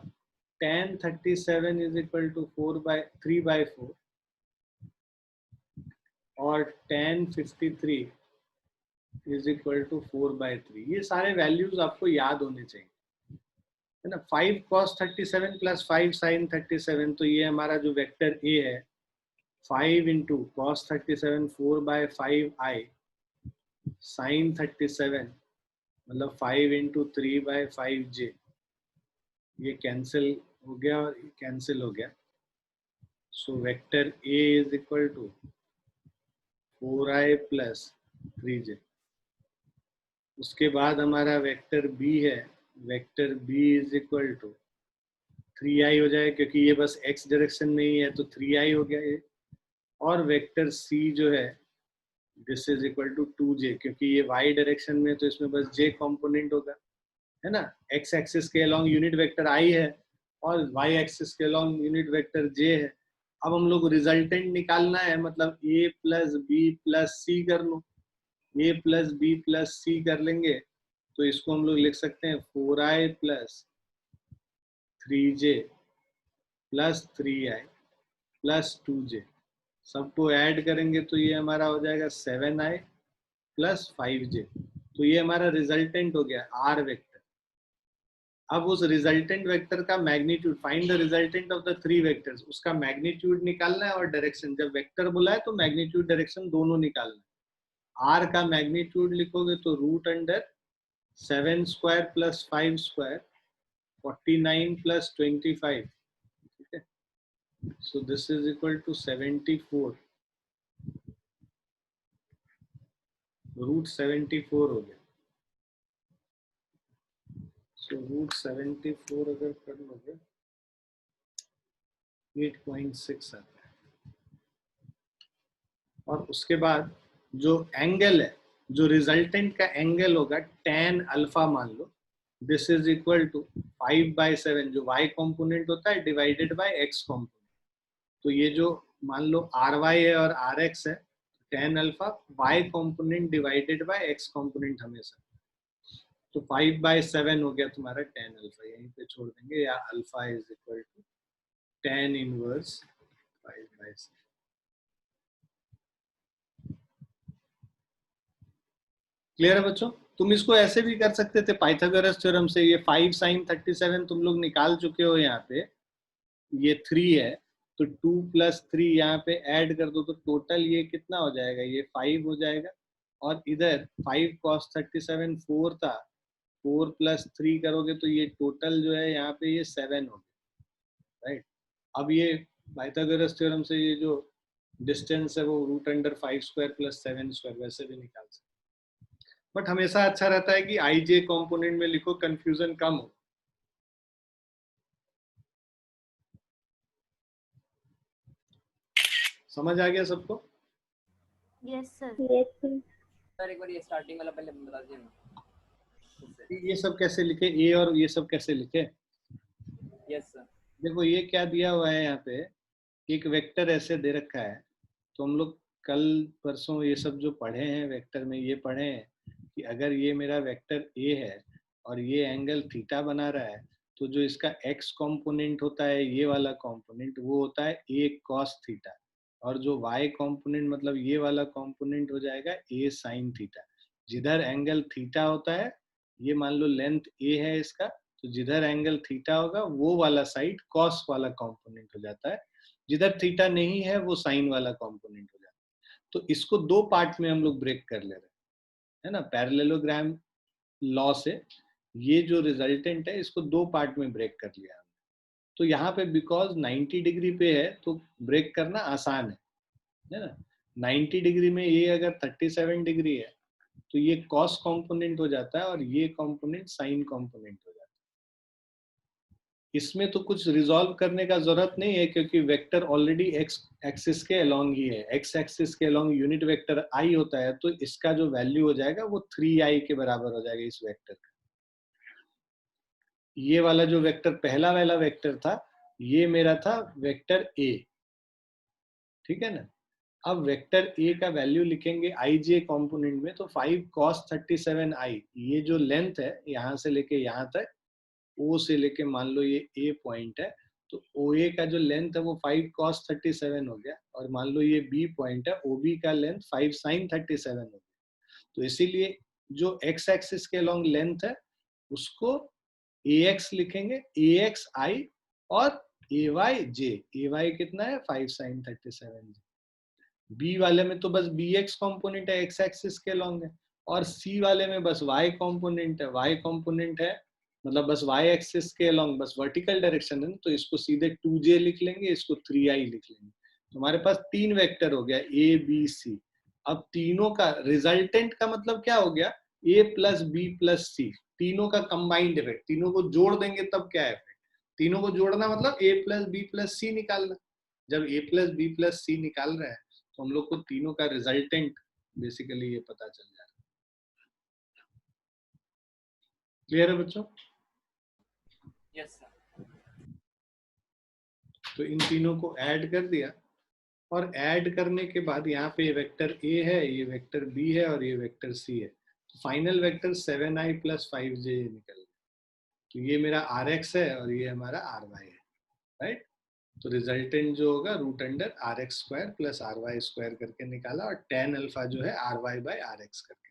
tan 37 इज इक्वल टू 3/4 और tan 53 इज इक्वल टू 4/3। ये सारे वैल्यूज आपको याद होने चाहिए, है ना। 5 cos 37 प्लस 5 sin 37, तो ये हमारा जो वेक्टर ए है 5 इंटू cos 37 4/5 i sin 37 मतलब 5 इंटू 3/5 j। ये कैंसिल हो गया और ये कैंसिल हो गया। So vector A is equal to 4i plus 3j। उसके बाद हमारा वेक्टर बी है, vector B is equal to 3i हो जाए क्योंकि ये बस x डायरेक्शन में ही है तो 3i हो गया ये। और वेक्टर c जो है this is equal to 2j क्योंकि ये y डायरेक्शन में तो इसमें बस j कंपोनेंट होगा, है ना। x एक्सिस के अलोंग यूनिट वेक्टर i है और y एक्सिस के अलोंग यूनिट वेक्टर j है। अब हम लोग रिजल्टेंट निकालना है, मतलब a प्लस बी प्लस सी कर लो। a प्लस बी प्लस सी कर लेंगे तो इसको हम लोग लिख सकते हैं 4i plus 3j plus 3i plus 2j। सबको ऐड करेंगे तो ये हमारा हो जाएगा 7i प्लस 5j। तो ये हमारा रिजल्टेंट हो गया r वेक्टर। अब उस रिजल्टेंट वेक्टर का magnitude, find the resultant of the 3 vectors, उसका मैग्नीट्यूड निकालना है और डायरेक्शन। जब वेक्टर बोला है तो मैग्नीट्यूड डायरेक्शन दोनों निकालना है। r का मैग्नीट्यूड लिखोगे तो root under 7 square plus 5 square 49 plus 25, ठीक है। So this is equal to 74, root 74 हो गया। सो रूट 74 अगर कर लोगे 8.6 आता है। और उसके बाद जो एंगल है, जो रिजल्टेंट का एंगल होगा tan अल्फा मान लो, दिस इज इक्वल टू 5/7 जो y कंपोनेंट होता है डिवाइडेड बाय x कंपोनेंट। तो ये जो मान लो ry है और rx है, tan alpha y component divided by x component हमेशा। तो 5/7 हो गया तुम्हारा tan अल्फा, यहीं पे छोड़ देंगे, या alpha is equal to tan inverse 5/7। Clear है बच्चों? तुम इसको ऐसे भी कर सकते थे पाइथागोरस थ्योरम से, ये 5 sin 37 तुम लोग निकाल चुके हो यहाँ पे, ये 3 है तो 2 + 3 यहाँ पे ऐड कर दो तो टोटल ये कितना हो जाएगा, ये 5 हो जाएगा। और इधर 5 cos 37 4 था, 4 + 3 करोगे तो ये टोटल जो है यहाँ पे ये 7 हो गया, राइट। अब ये पाइथागोरस थ्योरम से ये जो डिस्टेंस है वो √5² + 7² वैसे भी निकाल सकते, बट हमेशा अच्छा रहता है कि आई जे कॉम्पोनेंट में लिखो, कंफ्यूजन कम हो। समझ आ गया सबको? Yes sir. Yes, sir. Sir एक बार ये स्टार्टिंग वाला पहले बता दीजिए ना। ये सब कैसे लिखे, ए और ये सब कैसे लिखे? Yes sir. देखो ये क्या दिया हुआ है यहाँ पे, एक वेक्टर ऐसे दे रखा है, तो हम लोग कल परसों ये सब जो पढ़े हैं वेक्टर में, ये पढ़े हैं कि अगर ये मेरा वेक्टर ए है और ये एंगल थीटा बना रहा है, तो जो इसका एक्स कंपोनेंट होता है, ये वाला कंपोनेंट, वो होता है ए कॉस थीटा, और जो वाई कंपोनेंट मतलब ये वाला कंपोनेंट हो जाएगा ए साइन थीटा। जिधर एंगल थीटा होता है, ये मान लो लेंथ ए है इसका, तो जिधर एंगल थीटा होगा वो वाला साइड कॉस वाला कंपोनेंट हो जाता है, जिधर थीटा नहीं है वो साइन वाला कंपोनेंट हो जाता है। तो इसको दो पार्ट में हम लोग ब्रेक कर ले रहे हैं, है ना, पैरेललोग्राम लॉ से ये जो रिजल्टेंट है इसको दो पार्ट में ब्रेक कर लिया हमने। तो यहाँ पे बिकॉज 90 डिग्री पे है तो ब्रेक करना आसान है ना। 90 डिग्री में ये अगर 37 डिग्री है तो ये कॉस कंपोनेंट हो जाता है और ये कंपोनेंट साइन कंपोनेंट हो जाता है। इसमें तो कुछ रिजॉल्व करने का जरूरत नहीं है क्योंकि वेक्टर ऑलरेडी एक्स एक्सिस के अलोंग ही है, एक्स एक्सिस के अलोंग यूनिट वेक्टर आई होता है, तो इसका जो वैल्यू हो जाएगा वो 3i के बराबर हो जाएगा इस वेक्टर का। ये वाला जो वेक्टर पहला वाला वेक्टर था, ये मेरा था वेक्टर ए, ठीक है ना। अब वेक्टर ए का वैल्यू लिखेंगे आई जे कॉम्पोनेंट में, तो 5 cos 37i, ये जो लेंथ है यहाँ से लेके यहाँ तक, ओ से लेके मान लो ये ए पॉइंट है, तो ओ ए का जो लेंथ है वो 5 cos 37 हो गया, और मान लो ये बी पॉइंट है, ओ बी का लेंथ 5 sin 37 हो गया। तो इसीलिए जो एक्स एक्सिस के लॉन्ग लेंथ है उसको ए एक्स लिखेंगे, ए एक्स आई, और ए वाई जे, ए वाई कितना है 5 sin 37। बी वाले में तो बस बी एक्स कॉम्पोनेंट है, एक्स एक्सिस के लॉन्ग है, और सी वाले में बस वाई कॉम्पोनेंट है, वाई कॉम्पोनेंट है मतलब बस वाई एक्सिस के अलॉन्ग बस वर्टिकल डायरेक्शन है, तो इसको सीधे 2j लिख लेंगे, इसको 3i लिख लेंगे। तो हमारे पास 3 वेक्टर हो गया ए बी सी। अब तीनों का रिजल्टेंट का मतलब क्या हो गया, a + b + c, तीनों का कंबाइंड इफेक्ट, तीनों को जोड़ देंगे तब क्या है इफेक्ट, तीनों को जोड़ना मतलब a + b + c निकालना। जब a + b + c निकाल रहे हैं तो हम लोग को तीनों का रिजल्टेंट बेसिकली ये पता चल जा रहा है। क्लियर है बच्चों? Yes sir. तो इन तीनों को ऐड कर दिया, और ऐड करने के बाद यहाँ पे ये वेक्टर ए है, ये वेक्टर बी है और ये वेक्टर सी है, तो फाइनल वेक्टर 7i + 5j निकल गया। तो ये मेरा rx है और ये हमारा ry है, राइट। तो रिजल्टेंट जो होगा √rx² + ry² करके निकाला, और tan अल्फा जो है ry/rx करके निकाला।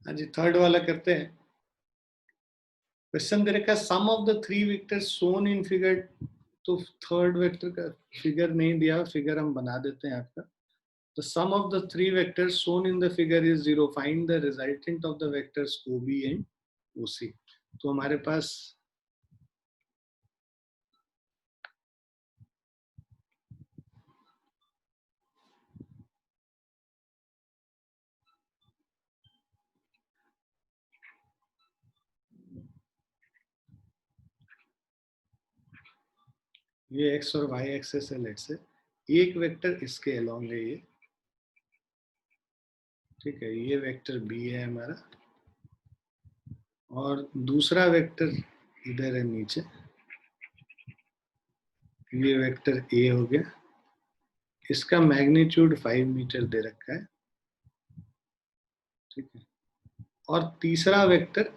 हाँ जी, थर्ड वाला करते हैं। क्वेश्चन दे रखा है sum of the 3 vectors shown in figure, तो थर्ड वेक्टर का फिगर नहीं दिया, फिगर हम बना देते हैं आपका। The sum of the 3 vectors shown in the figure is 0. Find the resultant of the vectors OB and OC. तो हमारे पास ये x और y एक्सेस है, लेट्स से एक वेक्टर इसके अलोंग है ये, ठीक है, ये वेक्टर b है हमारा, और दूसरा वेक्टर इधर है नीचे, ये वेक्टर a हो गया, इसका मैग्नीट्यूड 5 मीटर दे रखा है, ठीक है, और तीसरा वेक्टर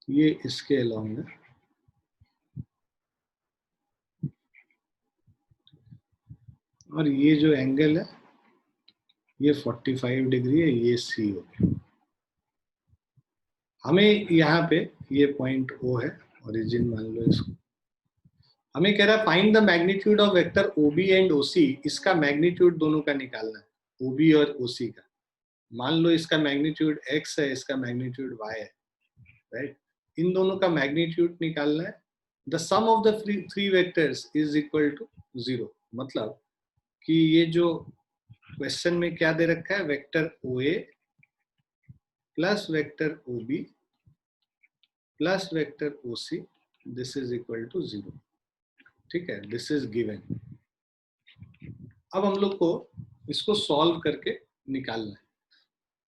ये इसके अलोंग है, और ये जो एंगल है ये 45 डिग्री है, ये C हो गया। हमें यहाँ पे ये पॉइंट O है, ओरिजिन मान लो इसको, हमें कह रहा है find the magnitude of vector OB and OC, इसका मैग्नीट्यूड दोनों का निकालना है, OB और OC का। मान लो इसका मैग्नीट्यूड x है, इसका मैग्नीट्यूड y है, राइट, इन दोनों का मैग्नीट्यूड निकालना है। The sum of the three vectors is equal to 0, मतलब कि ये जो क्वेश्चन में क्या दे रखा है, vector OA plus vector OB plus vector OC, this is equal to 0, ठीक है, दिस इज गिवन। अब हम लोग को इसको सॉल्व करके निकालना है।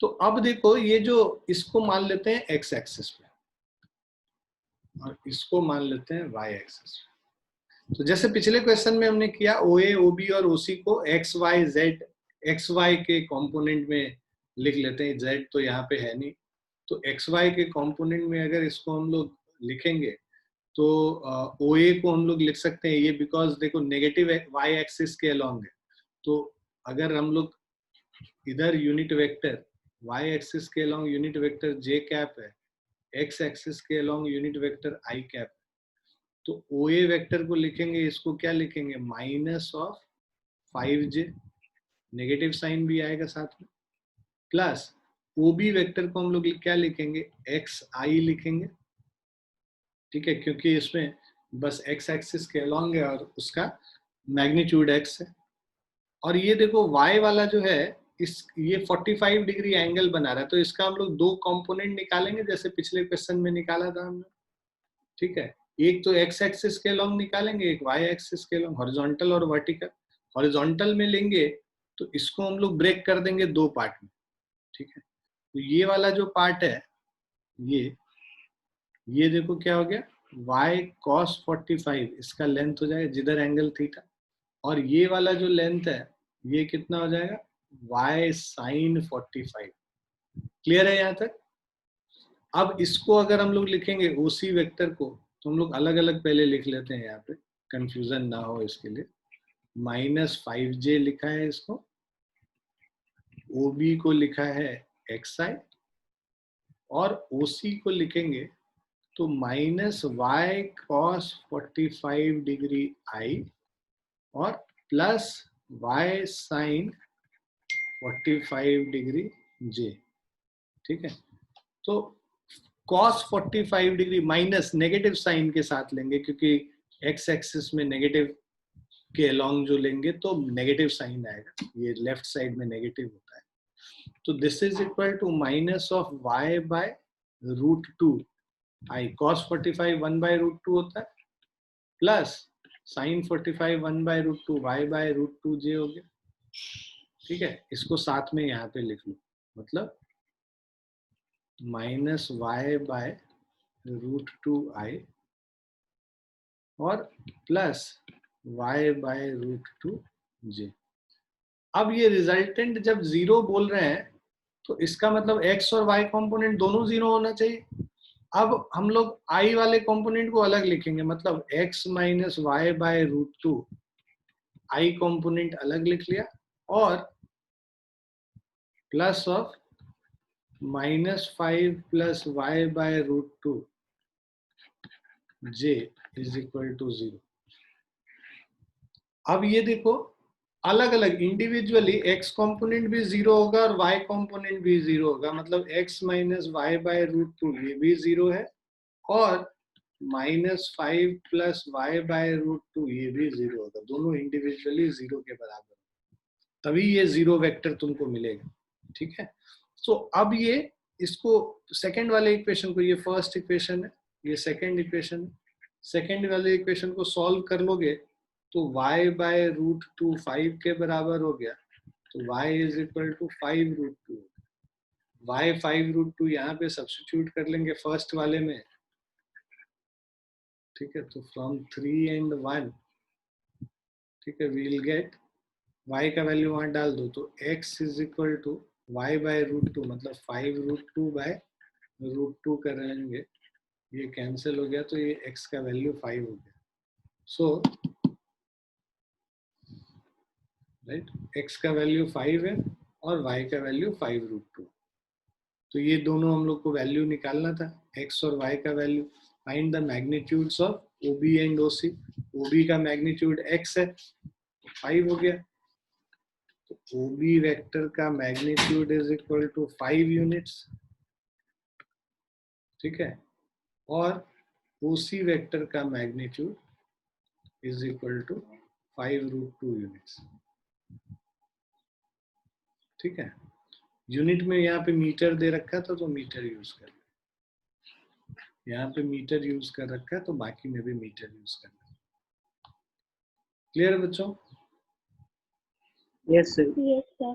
तो अब देखो, ये जो इसको मान लेते हैं x एक्सिस पे और इसको मान लेते हैं y एक्सिस पे। तो जैसे पिछले क्वेश्चन में हमने किया, OA, OB और OC को x, y, z, x, y के कंपोनेंट में लिख लेते हैं, z तो यहाँ पे है नहीं, तो x, y के कंपोनेंट में अगर इसको हम लोग लिखेंगे तो OA को हम लोग लिख सकते हैं ये, बिकॉज देखो नेगेटिव y एक्सिस के अलोंग है, तो अगर हम लोग इधर यूनिट वेक्टर y एक्सिस के along unit vector j cap है, x एक्सिस के along unit vector i cap, तो OA वेक्टर को लिखेंगे, इसको क्या लिखेंगे, minus of 5j, negative sign भी आएगा साथ में, प्लस OB वेक्टर को हम लोग क्या लिखेंगे, xi लिखेंगे, ठीक है, क्योंकि इसमें बस x एक्सिस के अलोंग है और उसका मैग्नीट्यूड x है। और ये देखो y वाला जो है, इस ये 45 डिग्री एंगल बना रहा है, तो इसका हम लोग दो कंपोनेंट निकालेंगे जैसे पिछले क्वेश्चन में निकाला था हमने, ठीक है, एक तो x एक्सिस के अलोंग निकालेंगे, एक y एक्सिस के अलोंग, हॉरिजॉन्टल और वर्टिकल। हॉरिजॉन्टल में लेंगे तो इसको हम लोग ब्रेक कर देंगे दो पार्ट में, ठीक है, तो ये वाला जो पार्ट है ये देखो क्या हो गया, y cos 45, इसका लेंथ हो जाएगा जिधर एंगल थीटा, और ये वाला जो लेंथ है ये कितना हो जाएगा, y sin 45। क्लियर है यहाँ तक? अब इसको अगर हम लोग लिखेंगे OC वेक्टर को, तो हम लोग अलग अलग पहले लिख लेते हैं यहाँ पे, कंफ्यूजन ना हो इसके लिए। -5j लिखा है इसको, OB को लिखा है xi, और OC को लिखेंगे तो -y cos 45 डिग्री i और plus y sin 45 degree j, ठीक है। तो cos 45 degree minus negative sine के साथ लेंगे, क्योंकि x एक्सिस में नेगेटिव के अलोंग जो लेंगे तो नेगेटिव साइन आएगा, ये लेफ्ट साइड में नेगेटिव होता है, तो this is equal to minus of y by √2 i, cos 45 1/√2 होता है, plus sin 45 1/√2 y bye √2j हो गया, ठीक है। इसको साथ में यहाँ पे लिख लो, मतलब -y बाय √2i और प्लस y बाय √2j। अब ये रिजल्टेंट जब 0 बोल रहे हैं तो इसका मतलब x और y कंपोनेंट दोनों 0 होना चाहिए। अब हम लोग i वाले कंपोनेंट को अलग लिखेंगे, मतलब x minus y by √2 i component अलग लिख लिया, और plus of -5 plus y by √2 j is equal to 0। अब ये देखो अलग अलग इंडिविजुअली x कंपोनेंट भी 0 होगा और y कंपोनेंट भी 0 होगा, मतलब x माइनस वाई बाय √2 ये भी 0 है, और -5 प्लस y बाय √2 ये भी 0 होगा, दोनों इंडिविजुअली 0 के बराबर, तभी ये 0 वेक्टर तुमको मिलेगा, ठीक है। तो अब ये इसको सेकंड वाले इक्वेशन को, ये फर्स्ट इक्वेशन है, ये सेकंड इक्वेशन है, सेकेंड वाले इक्वेशन को सॉल्व कर लोगे तो y बाय रूट टू 5 के बराबर हो गया, तो y is equal to 5 root two. y 5 root two यहाँ पे सब्स्टिट्यूट कर लेंगे फर्स्ट वाले में, ठीक है। तो फ्रॉम 3 एंड 1, ठीक है, वील गेट y का वैल्यू वहां डाल दो तो x is equal to y by root two, मतलब 5 root two by root two करेंगे, ये कैंसिल हो गया तो ये x का वैल्यू 5 हो गया। सो राइट, x का वैल्यू 5 है और y का वैल्यू 5 रूट टू। तो ये दोनों हम लोग को वैल्यू निकालना था, x और y का value. Find the magnitudes of OB and OC। OB का मैग्नीट्यूड x है, 5 हो गया, तो OB वेक्टर का magnitude is equal to 5 units, ठीक है, और OC वेक्टर का magnitude is equal to 5 root two units, ठीक है। यूनिट में यहाँ पे मीटर दे रखा था तो मीटर यूज कर, यहाँ पे मीटर यूज कर रखा है तो बाकी में भी मीटर यूज करना। क्लियर बच्चों? Yes sir. Yes, sir.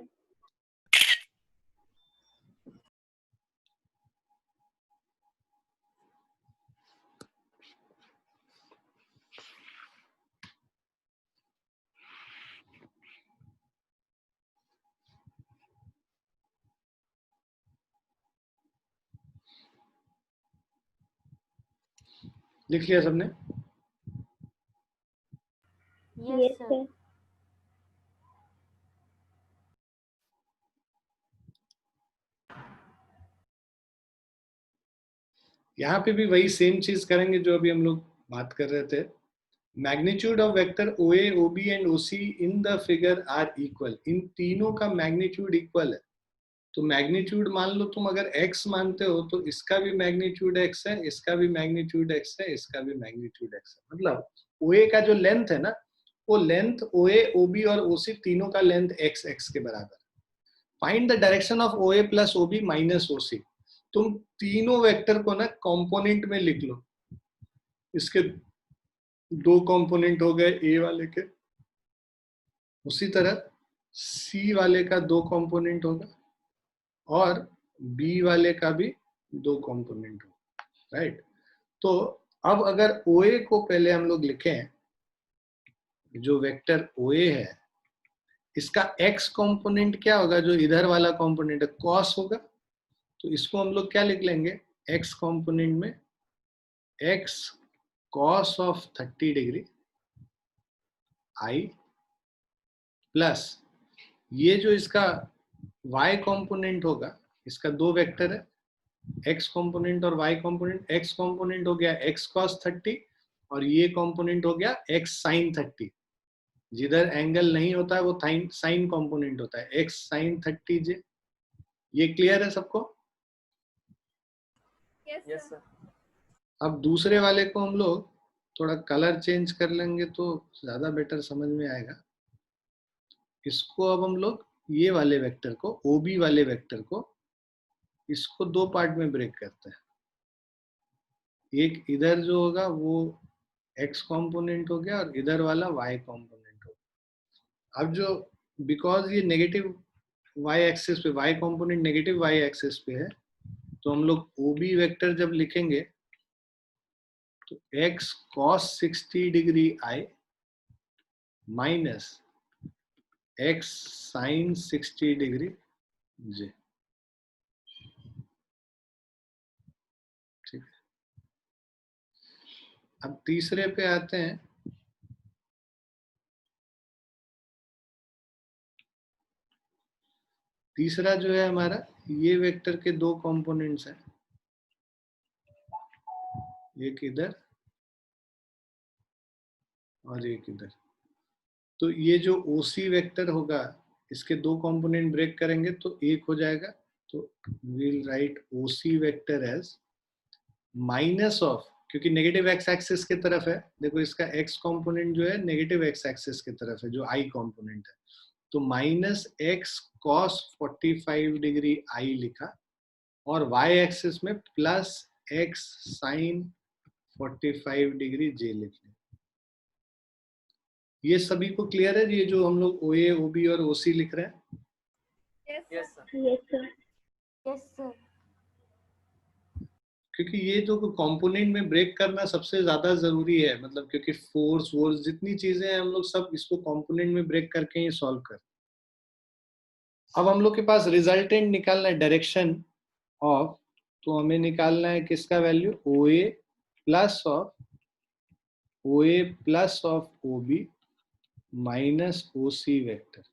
लिख लिया सबने? Yes, Yes, sir. sir. यहाँ पे भी वही सेम चीज करेंगे जो अभी हम लोग बात कर रहे थे। Magnitude of vector OA, OB and OC in the figure are equal. इन तीनों का मैग्नीट्यूड इक्वल है, तो मैग्नीट्यूड मान लो तुम अगर x मानते हो तो इसका भी मैग्नीट्यूड x है, इसका भी मैग्नीट्यूड x है, इसका भी मैग्नीट्यूड x है। मतलब OA का जो लेंथ है ना, वो लेंथ OA, OB और OC तीनों का लेंथ x के बराबर। Find the direction of OA plus OB minus OC। तुम तीनों वेक्टर को ना कंपोनेंट में लिख लो। इसके दो कंपोनेंट हो गए A वाले के, उसी तरह C वाले का दो कंपोनेंट होगा और B वाले का भी दो कंपोनेंट होगा, राइट। तो अब अगर OA को पहले हम लोग लिखें, जो वेक्टर OA है इसका x कंपोनेंट क्या होगा, जो इधर वाला कंपोनेंट है cos होगा, तो इसको हम लोग क्या लिख लेंगे, x कंपोनेंट में x cos of 30 degree I plus ये जो इसका y कंपोनेंट होगा, इसका दो वेक्टर है x कंपोनेंट और y कंपोनेंट। x कंपोनेंट हो गया x cos 30 और ये कंपोनेंट हो गया x sin 30। जिधर एंगल नहीं होता है वो साइन कंपोनेंट होता है, x sin 30j। ये क्लियर है सबको? Yes sir. अब दूसरे वाले को हम लोग थोड़ा कलर चेंज कर लेंगे तो ज्यादा बेटर समझ में आएगा। इसको अब हम लोग ये वाले वेक्टर को, OB वाले वेक्टर को, इसको दो पार्ट में ब्रेक करते हैं। एक इधर जो होगा वो x कंपोनेंट हो गया और इधर वाला y कंपोनेंट हो गया। अब जो बिकॉज ये नेगेटिव y एक्सिस पे, y component negative y axis पे है, तो हम लोग OB वेक्टर जब लिखेंगे तो x cos 60 degree I minus x sin 60 degree j, ठीक है। अब तीसरे पे आते हैं। तीसरा जो है हमारा, ये वेक्टर के दो कंपोनेंट्स हैं, एक इधर और एक इधर। तो ये जो OC वेक्टर होगा, इसके दो कंपोनेंट ब्रेक करेंगे तो एक हो जाएगा। तो we'll write OC vector as minus of, क्योंकि नेगेटिव x एक्सिस की तरफ है, देखो इसका x कंपोनेंट जो है नेगेटिव x एक्सिस की तरफ है, जो I कंपोनेंट है, तो minus x cos 45 degree I लिखा और y एक्सिस में प्लस x sin 45 डिग्री जे लिख लें। ये सभी को क्लियर है? ये जो हम लोग ओ ए, ओ बी और ओ सी लिख रहे हैं, yes sir. Yes, sir. Yes, sir. क्योंकि ये जो कंपोनेंट में ब्रेक करना सबसे ज्यादा जरूरी है, मतलब क्योंकि फोर्स वोर्स जितनी चीजें हैं हम लोग सब इसको कंपोनेंट में ब्रेक करके ही सॉल्व कर। अब हम लोग के पास रिजल्टेंट निकालना है डायरेक्शन ऑफ, तो हमें निकालना है किसका value, O A plus of O B minus O C vector.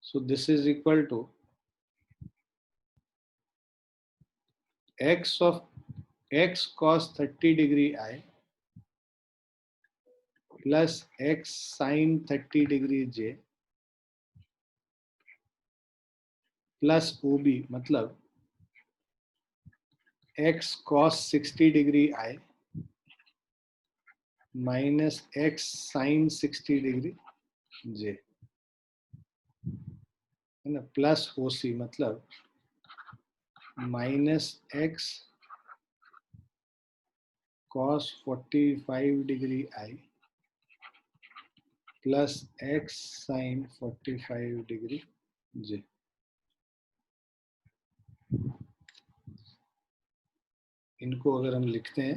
So this is equal to x cos 30 degree I plus x sin 30 degree J plus OB, मतलब x cos 60 degree I minus x sin 60 degree J, है ना, plus OC मतलब minus x cos 45 degree I plus x sin 45 degree J। इनको अगर हम लिखते हैं,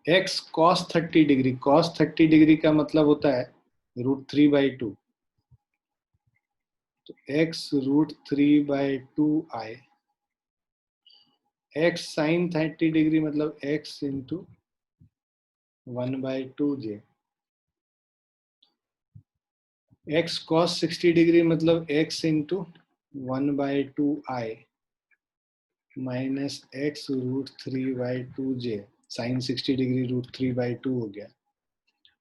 x cos 30 degree, cos 30 degree का मतलब होता है √3/2, तो x √3/2i, x sin 30 degree मतलब x into 1/2j, x cos 60 degree मतलब x into 1/2i minus x √3/2j, sine 60 degree √3/2 हो गया,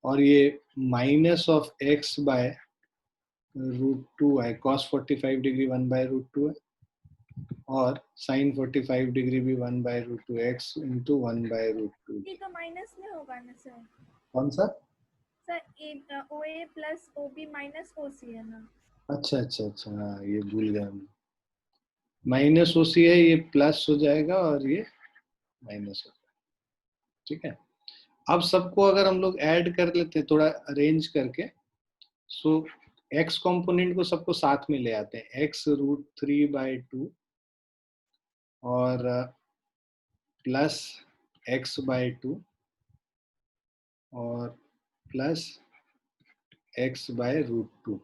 और ये minus of x by √2i, cos 45 degree 1/√2 है, और साइन 45 डिग्री भी 1/√2, x इंटू 1/√2। ये तो माइनस में होगा ना सर? कौन सा sir O A plus O B minus O सी है ना? अच्छा, हाँ ये भूल गया मैं, माइनस ओ सी है, ये प्लस हो जाएगा और ये माइनस हो जाएगा, ठीक है। अब सबको अगर हम लोग ऐड कर लेते हैं थोड़ा अरेंज करके, सो x कंपोनेंट को सबको साथ में ले आते हैं, x √3/2 और प्लस x/2 और प्लस x/√2,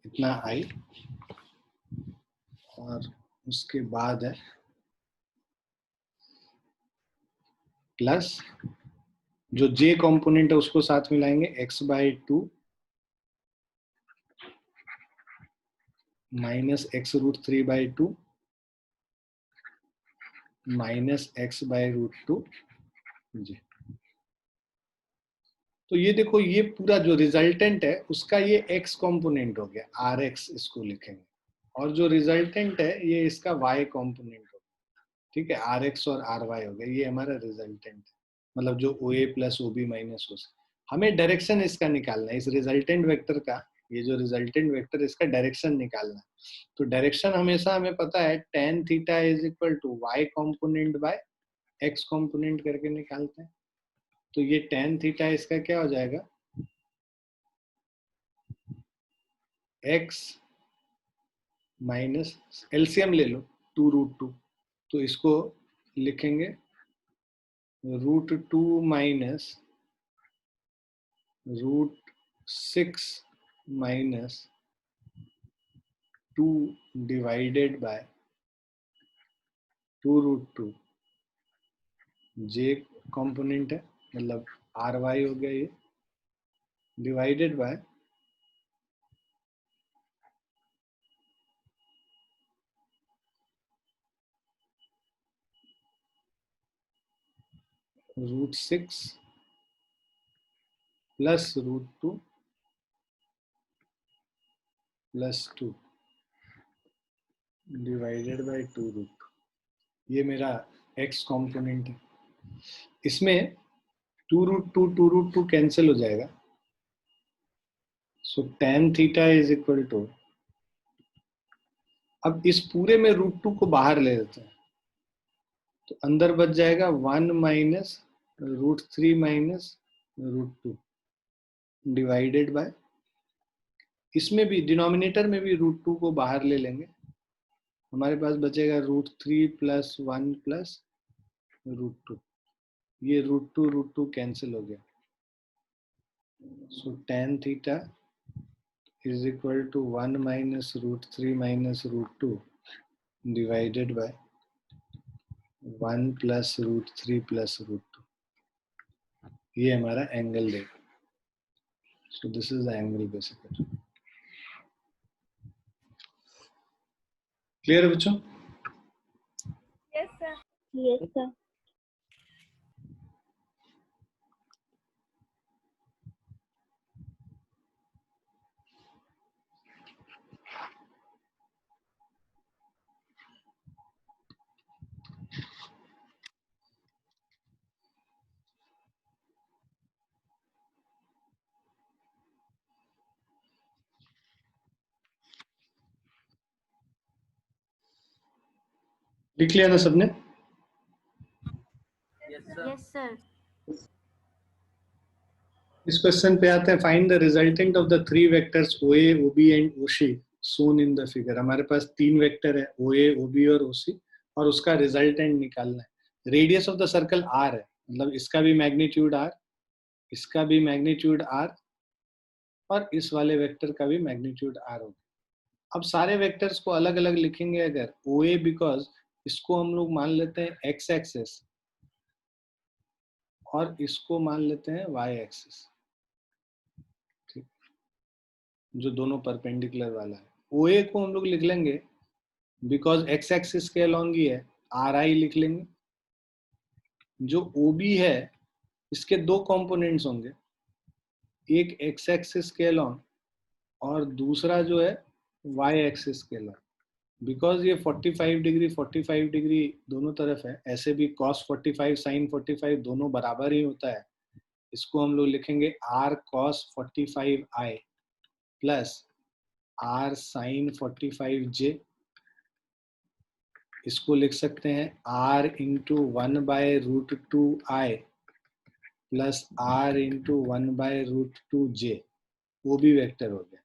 इतना आई, और उसके बाद है प्लस जो j कंपोनेंट है उसको साथ में लाएंगे, x/2 minus x√3/2 minus x/√2 j। तो ये देखो, ये पूरा जो रिजल्टेंट है उसका ये x कंपोनेंट हो गया, rx इसको लिखेंगे, और जो रिजल्टेंट है ये इसका y कंपोनेंट हो गया, ठीक है, rx और ry हो गया, ये हमारा रिजल्टेंट है, मतलब जो OA plus OB minus OC। हमें डायरेक्शन इसका निकालना है, इस रिजल्टेंट वेक्टर का, ये जो रिजल्टेंट वेक्टर इसका डायरेक्शन निकालना है। तो डायरेक्शन हमेशा हमें पता है tan theta is equal to y component by x component करके निकालते हैं। तो ये tan थीटा इसका क्या हो जाएगा, x माइनस एलसीएम ले लो 2√2, तो इसको लिखेंगे √2 minus √6 minus 2 divided bye 2√2, j component है मतलब ry हो गया ये, divided by √6 plus √2 plus 2 divided bye 2√2, ये मेरा x कंपोनेंट है। इसमें 2√2 कैंसिल हो जाएगा, so tan theta is equal to, अब इस पूरे में √2 को बाहर ले लेते हैं, तो अंदर बच जाएगा 1 माइनस √3 माइनस √2 डिवाइडेड बाय, इसमें भी डिनोमिनेटर में भी √2 को बाहर ले लेंगे, हमारे पास बचेगा √3 प्लस 1 प्लस √2, ये √2 कैंसिल हो गया, so tan theta is equal to 1 minus √3 minus √2 divided by 1 plus √3 plus √2, ये हमारा एंगल देगा। So this is the angle basically. Clear है बच्चों? Yes, sir. Yes, sir. लिख लिया ना सबने? Yes, sir. Yes, sir. इस क्वेश्चन पे आते हैं, find the resultant of the three vectors OA, OB and OC shown in the figure. हमारे पास 3 वेक्टर है OA, OB और OC, और उसका रिजल्टेंट निकालना है। Radius of the circle R है, मतलब इसका भी मैग्नीट्यूड R, इसका भी मैग्नीट्यूड R, और इस वाले वेक्टर का भी मैग्नीट्यूड R होगा। अब सारे वेक्टर्स को अलग अलग लिखेंगे अगर OA, बिकॉज इसको हम लोग मान लेते हैं एक्स एक्सिस और इसको मान लेते हैं वाई एक्सिस, ठीक, जो दोनों परपेंडिकुलर वाला है। OA को हम लोग लिख लेंगे बिकॉज एक्स एक्सिस के अलॉन्ग ही है, RI लिख लेंगे। जो OB है इसके दो कंपोनेंट्स होंगे, एक एक्स एक्सिस के अलॉन्ग और दूसरा जो है वाई एक्सिस के अलॉन्ग। बिकॉज ये 45 डिग्री 45 डिग्री दोनों तरफ है, ऐसे भी cos 45 sin 45 दोनों बराबर ही होता है। इसको हम लोग लिखेंगे R cos 45I plus R sin 45J। इसको लिख सकते हैं R into 1/√2I plus R into 1/√2J। वो भी वेक्टर हो गया।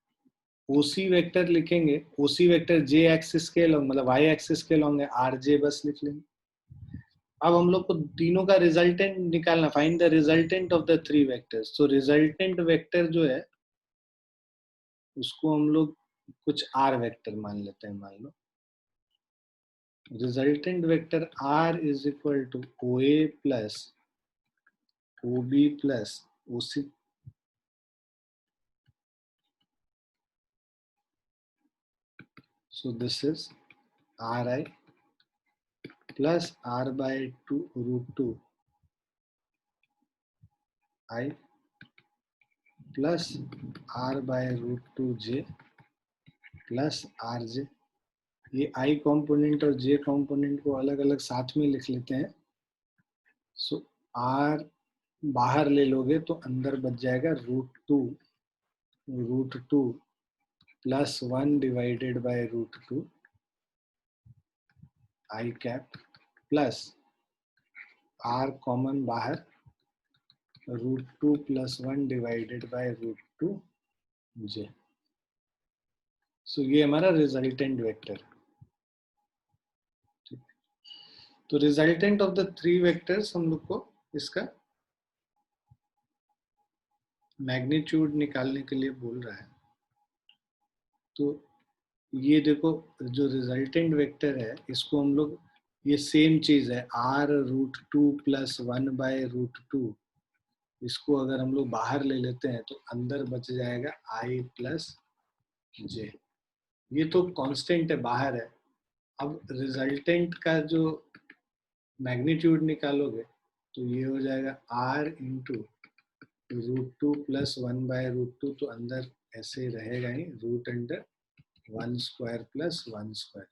OC वेक्टर लिखेंगे, OC वेक्टर J एक्सिस के लॉन्ग, मतलब Y एक्सिस के लॉन्ग है, RJ बस लिख लेंगे। अब हम लोग को तीनों का रिजल्टेंट निकालना, find the resultant of the three vectors. तो रिजल्टेंट वेक्टर जो है उसको हम लोग कुछ R वेक्टर मान लेते हैं। मान लो resultant vector R is equal to OA plus OB plus OC। So this is RI plus R/√2 I plus R/√2J plus RJ। ये I कॉम्पोनेंट और J कॉम्पोनेंट को अलग अलग साथ में लिख लेते हैं। सो R बाहर ले लोगे तो अंदर बच जाएगा √2 plus 1 divided by √2 I cap plus R common बाहर √2 प्लस 1 डिवाइडेड बाय √2J। सो ये हमारा रिजल्टेंट वेक्टर। तो resultant of the three vectors हम लोग को इसका मैग्नीट्यूड निकालने के लिए बोल रहा है। तो ये देखो, जो रिजल्टेंट वेक्टर है इसको हम लोग, ये सेम चीज है R√2 प्लस 1/√2, इसको अगर हम लोग बाहर ले लेते हैं तो अंदर बच जाएगा I प्लस J। ये तो कांस्टेंट है, बाहर है। अब रिजल्टेंट का जो मैग्नीट्यूड निकालोगे तो ये हो जाएगा R इंटू √2 प्लस 1/√2, तो अंदर ऐसे रहेगा ही, root under 1 square plus 1 square.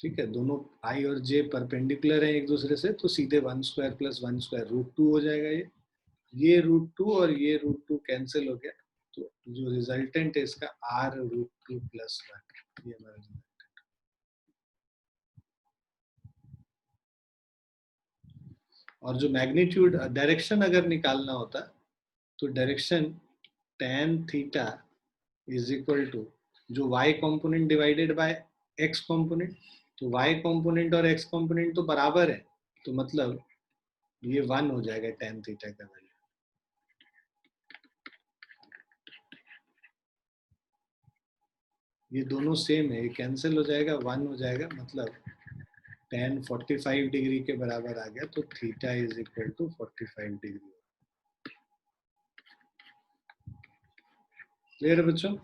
ठीक है, दोनों I और J परपेंडिकुलर है एक दूसरे से, तो सीधे 1 स्क्वायर प्लस 1 स्क्वायर √2 हो जाएगा। ये √2 और ये √2 कैंसिल हो गया, तो जो रिजल्टेंट है इसका R√2 प्लस 1, ये हमारा। और जो मैग्नीट्यूड डायरेक्शन अगर निकालना होता तो direction tan theta is equal to जो y component divided by x component, तो y कंपोनेंट और x कंपोनेंट तो बराबर है, तो मतलब ये 1 हो जाएगा tan थीटा का वैल्यू। ये दोनों सेम है, ये कैंसिल हो जाएगा, 1 हो जाएगा, मतलब tan 45 डिग्री के बराबर आ गया, तो theta is equal to 45 degree. Clear है बच्चों?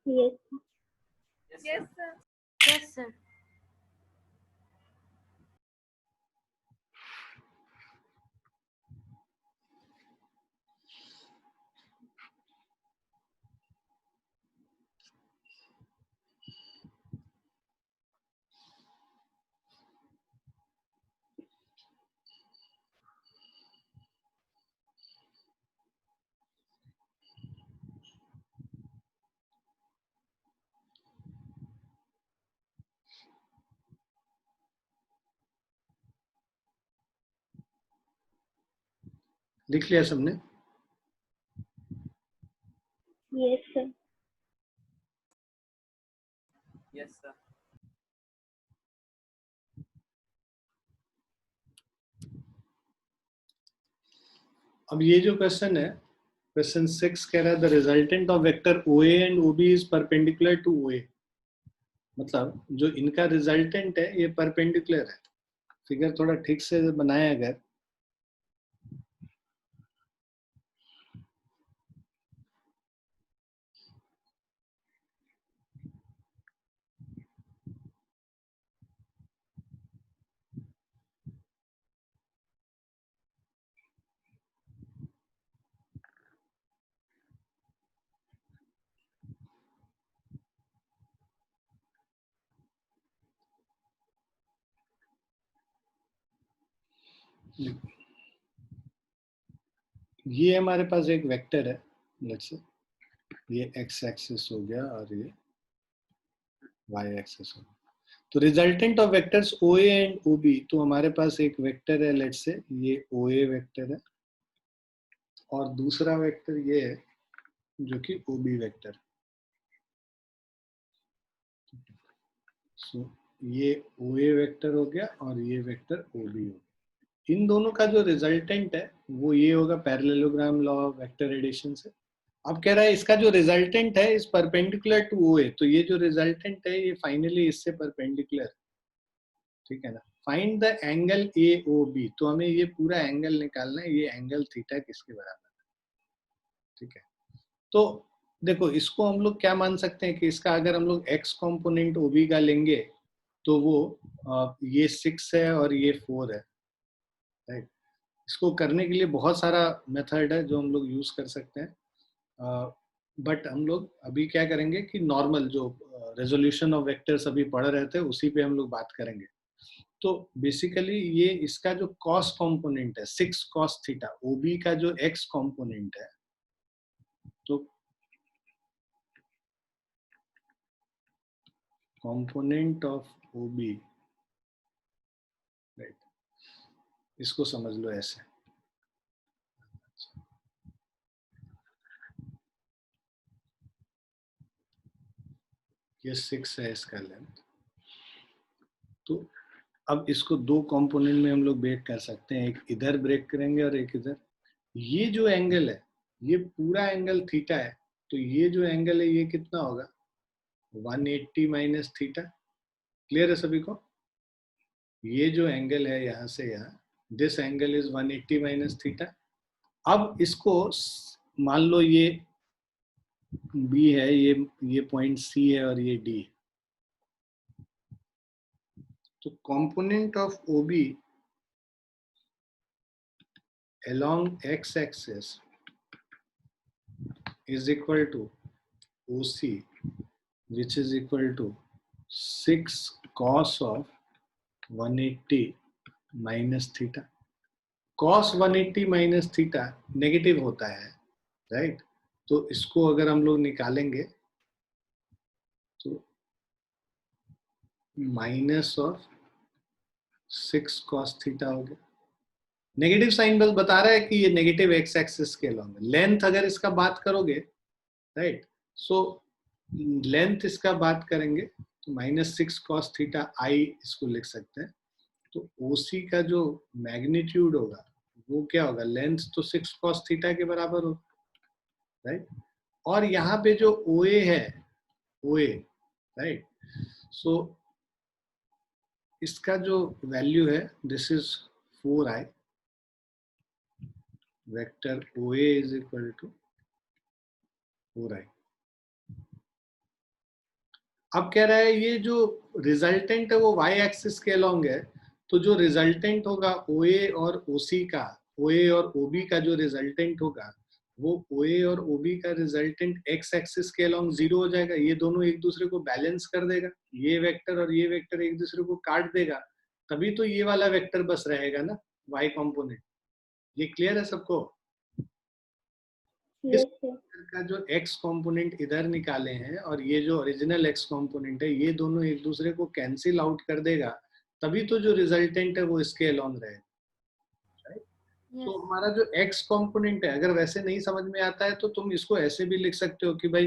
Yes. Yes, sir. Yes, sir. लिख लिया सबने? Yes, sir. Yes sir. अब ये जो क्वेश्चन है, क्वेश्चन 6 कह रहा है the resultant of vector OA and OB is perpendicular to OA। मतलब जो इनका रिजल्टेंट है ये परपेंडिकुलर है। फिगर थोड़ा ठीक से बनाया अगर, ये हमारे पास एक वेक्टर है, लेट्स से ये x एक्सिस हो गया और ये y एक्सिस हो गया। तो resultant of vectors OA and OB, तो हमारे पास एक वेक्टर है, लेट्स से ये OA वेक्टर है और दूसरा वेक्टर ये है जो कि OB वेक्टर। सो ये OA वेक्टर हो गया और ये वेक्टर OB हो गया। इन दोनों का जो रिजल्टेंट है वो ये होगा parallelogram law of vector addition से। अब कह रहा है इसका जो रिजल्टेंट है इस परपेंडिकुलर टू OA, तो ये जो रिजल्टेंट है ये फाइनली इससे परपेंडिकुलर, ठीक है ना। फाइंड द एंगल AOB, तो हमें ये पूरा एंगल निकालना है, ये एंगल थीटा किसके बराबर है, ठीक है। तो देखो इसको हम लोग क्या मान सकते हैं कि इसका अगर हम लोग x कंपोनेंट OB का लेंगे तो वो ये 6 है और ये 4 है, राइट। इसको करने के लिए बहुत सारा मेथड है जो हम लोग यूज कर सकते हैं, बट हम लोग अभी क्या करेंगे कि नॉर्मल जो रेजोल्यूशन ऑफ वेक्टर्स अभी पढ़ रहे थे उसी पे हम लोग बात करेंगे। तो बेसिकली ये इसका जो कॉस कंपोनेंट है 6 cos थीटा, OB का जो x कंपोनेंट है, तो कंपोनेंट ऑफ OB, राइट, इसको समझ लो ऐसे। ये 6 है इसका लेंथ, तो अब इसको दो कंपोनेंट में हम लोग ब्रेक कर सकते हैं, एक इधर ब्रेक करेंगे और एक इधर। ये जो एंगल है ये पूरा एंगल थीटा है, तो ये जो एंगल है ये कितना होगा 180 माइनस थीटा। क्लियर है सभी को? ये जो एंगल है यहाँ से यहाँ, this angle is 180 minus theta. अब इसको मान लो ये B है, ये पॉइंट C है और ये D है, तो component of OB along x axis is equal to OC, which is equal to 6 cos of 180 minus theta. cos 180 minus theta negative होता है, राइट। तो इसको अगर हम लोग निकालेंगे तो माइनस ऑफ 6 cos थीटा हो गया। नेगेटिव साइन बस बता रहा है कि ये नेगेटिव एक्स एक्सिस के अलॉन्ग है। लेंथ अगर इसका बात करोगे, राइट, सो लेंथ इसका बात करेंगे तो -6 cos थीटा आई इसको लिख सकते हैं। तो OC का जो मैग्नीट्यूड होगा वो क्या होगा, लेंथ तो 6 cos थीटा के बराबर हो, राइट। और यहाँ पे जो OA है, OA, राइट, सो इसका जो वैल्यू है this is 4i, vector OA is equal to 4i। अब कह रहा है ये जो रिजल्टेंट है वो y एक्सिस के अलोंग है, तो जो रिजल्टेंट होगा OA और OC का, OA और OB का जो रिजल्टेंट होगा वो OA और OB का रिजल्टेंट x एक्सिस के अलोंग 0 हो जाएगा। ये दोनों एक दूसरे को बैलेंस कर देगा, ये वेक्टर और ये वेक्टर एक दूसरे को काट देगा, तभी तो ये वाला वेक्टर बस रहेगा ना, y कंपोनेंट। ये क्लियर है सबको? Yes, sir. का जो x कंपोनेंट इधर निकाले हैं और ये जो ओरिजिनल x कंपोनेंट है, ये दोनों एक दूसरे को कैंसिल आउट कर देगा, तभी तो जो रिजल्टेंट है वो इसके अलोंग रहेगा। तो हमारा जो x कंपोनेंट है, अगर वैसे नहीं समझ में आता है तो तुम इसको ऐसे भी लिख सकते हो कि भाई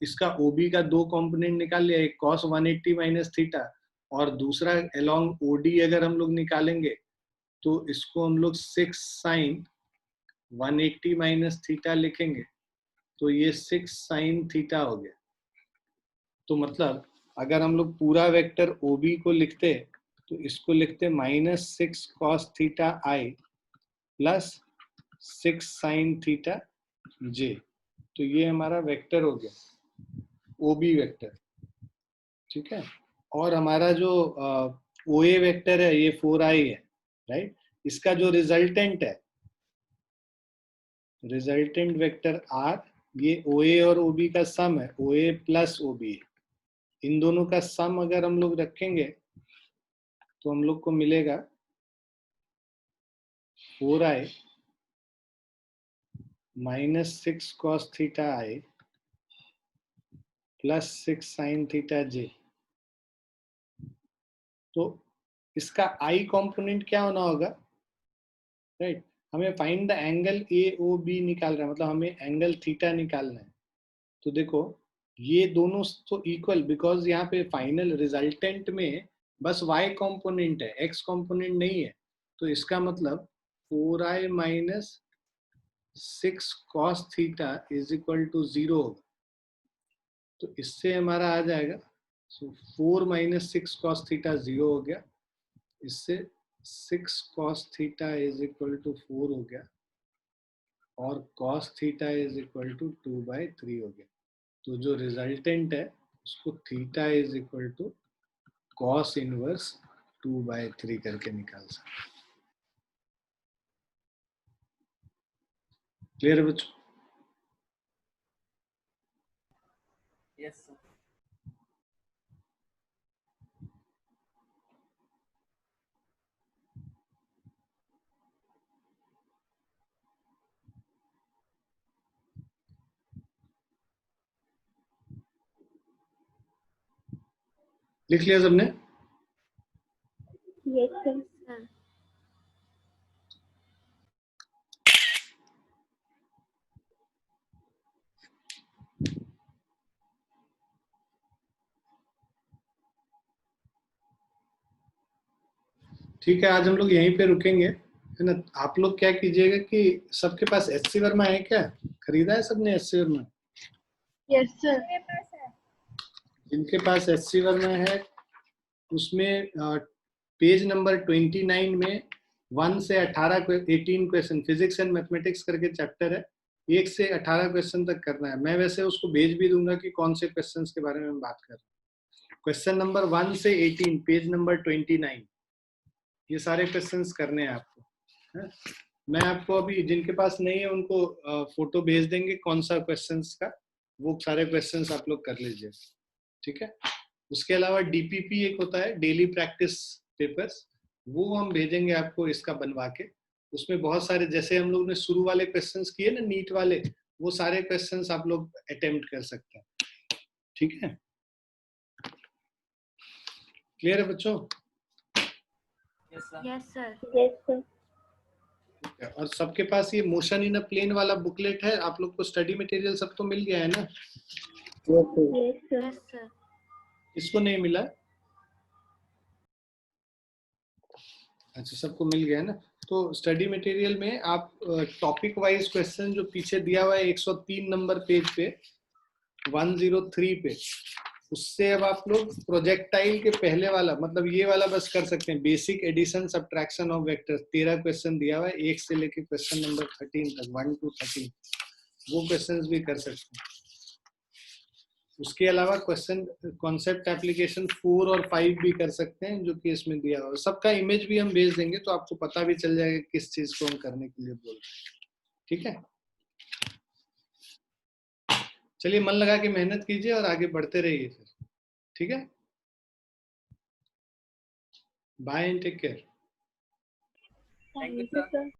इसका OB का 2 कंपोनेंट निकाल लिया, एक cos 180 माइनस थीटा और दूसरा अलोंग OD अगर हम लोग निकालेंगे तो इसको हम लोग 6 sin 180 माइनस थीटा लिखेंगे, तो ये 6 sin थीटा हो गया। तो मतलब अगर हम लोग पूरा वेक्टर OB को लिखते तो इसको लिखते -6 cos थीटा आई प्लस 6 sin थीटा j। तो ये हमारा वेक्टर हो गया OB वेक्टर, ठीक है। और हमारा जो OA वेक्टर है ये 4i है, राइट। इसका जो रिजल्टेंट है, रिजल्टेंट वेक्टर R, ये OA और OB का सम है, OA प्लस OB। इन दोनों का सम अगर हम लोग रखेंगे तो हम लोग को मिलेगा 4i -6 cos थीटा आई प्लस 6 sin थीटा j। तो इसका I कंपोनेंट क्या होना होगा, राइट। हमें फाइंड द एंगल AOB निकाल रहा है, मतलब हमें एंगल थीटा निकालना है। तो देखो ये दोनों तो इक्वल, बिकॉज यहाँ पे फाइनल रिजल्टेंट में बस y कंपोनेंट है, x कंपोनेंट नहीं है। तो इसका मतलब 4i minus 6 cos theta is equal to 0 होगा। तो इससे हमारा आ जाएगा 4 माइनस 6 cos थीटा 0 हो गया, इससे 6 cos theta is equal to 4 हो गया और cos theta is equal to 2/3 हो गया। तो जो रिजल्टेंट है उसको theta is equal to cos inverse 2/3 करके निकाल सकते। क्लियर है बच्चों? Yes sir. लिख लिया सबने? Yes, sir. sir. ठीक है, आज हम लोग यहीं पे रुकेंगे, है ना। आप लोग क्या कीजिएगा कि सबके पास SC वर्मा है क्या? खरीदा है सबने SC वर्मा? Yes, sir. मेरे पास है. जिनके पास SC वर्मा है उसमें पेज नंबर 29 में 1 से 18 क्वेश्चन, फिजिक्स एंड मैथमेटिक्स करके चैप्टर है, 1 से 18 क्वेश्चन तक करना है। मैं वैसे उसको भेज भी दूंगा कि कौन से क्वेश्चंस के बारे में हम बात कर रहे हैं। क्वेश्चन नंबर 1 से 18 पेज नंबर 29, ये सारे क्वेश्चंस करने हैं आपको, है? मैं आपको अभी जिनके पास नहीं है उनको फोटो भेज देंगे कौन सा क्वेश्चंस का, वो सारे क्वेश्चंस आप लोग कर लीजिए, ठीक है। उसके अलावा DPP एक होता है, डेली प्रैक्टिस पेपर्स, वो हम भेजेंगे आपको इसका बनवा के। उसमें बहुत सारे, जैसे हम लोग ने शुरू वाले क्वेश्चंस किए ना नीट वाले, वो सारे क्वेश्चंस आप लोग अटेम्प्ट कर सकते हैं, ठीक है। क्लियर है बच्चों? Yes sir. Yes, sir. Yes, sir. और सबके पास ये मोशन इन अ प्लेन वाला बुकलेट है, आप लोग को स्टडी मटेरियल सबको मिल गया है ना? Yes, sir. Yes, sir. Yes, sir. इसको नहीं मिला? अच्छा, सबको मिल गया है ना? तो स्टडी मटेरियल में आप टॉपिक वाइज क्वेश्चन जो पीछे दिया हुआ है 103 नंबर पेज पे 103 पे, उससे अब आप लोग प्रोजेक्टाइल के पहले वाला, मतलब ये वाला बस कर सकते हैं, basic addition subtraction of vectors. 13 question दिया हुआ है, 1 से लेके क्वेश्चन नंबर 13 तक, 1 to 13, वो क्वेश्चंस भी कर सकते हैं। उसके अलावा क्वेश्चन कॉन्सेप्ट एप्लीकेशन 4 और 5 भी कर सकते हैं, जो कि इसमें दिया हुआ है। सबका इमेज भी हम भेज देंगे, तो आपको पता भी चल जाएगा किस चीज को हम करने के लिए बोल रहे हैं। ठीक है, चलिए मन लगा के मेहनत कीजिए और आगे बढ़ते रहिए फिर। ठीक है, bye and take care. Thank you Thank you, sir. sir.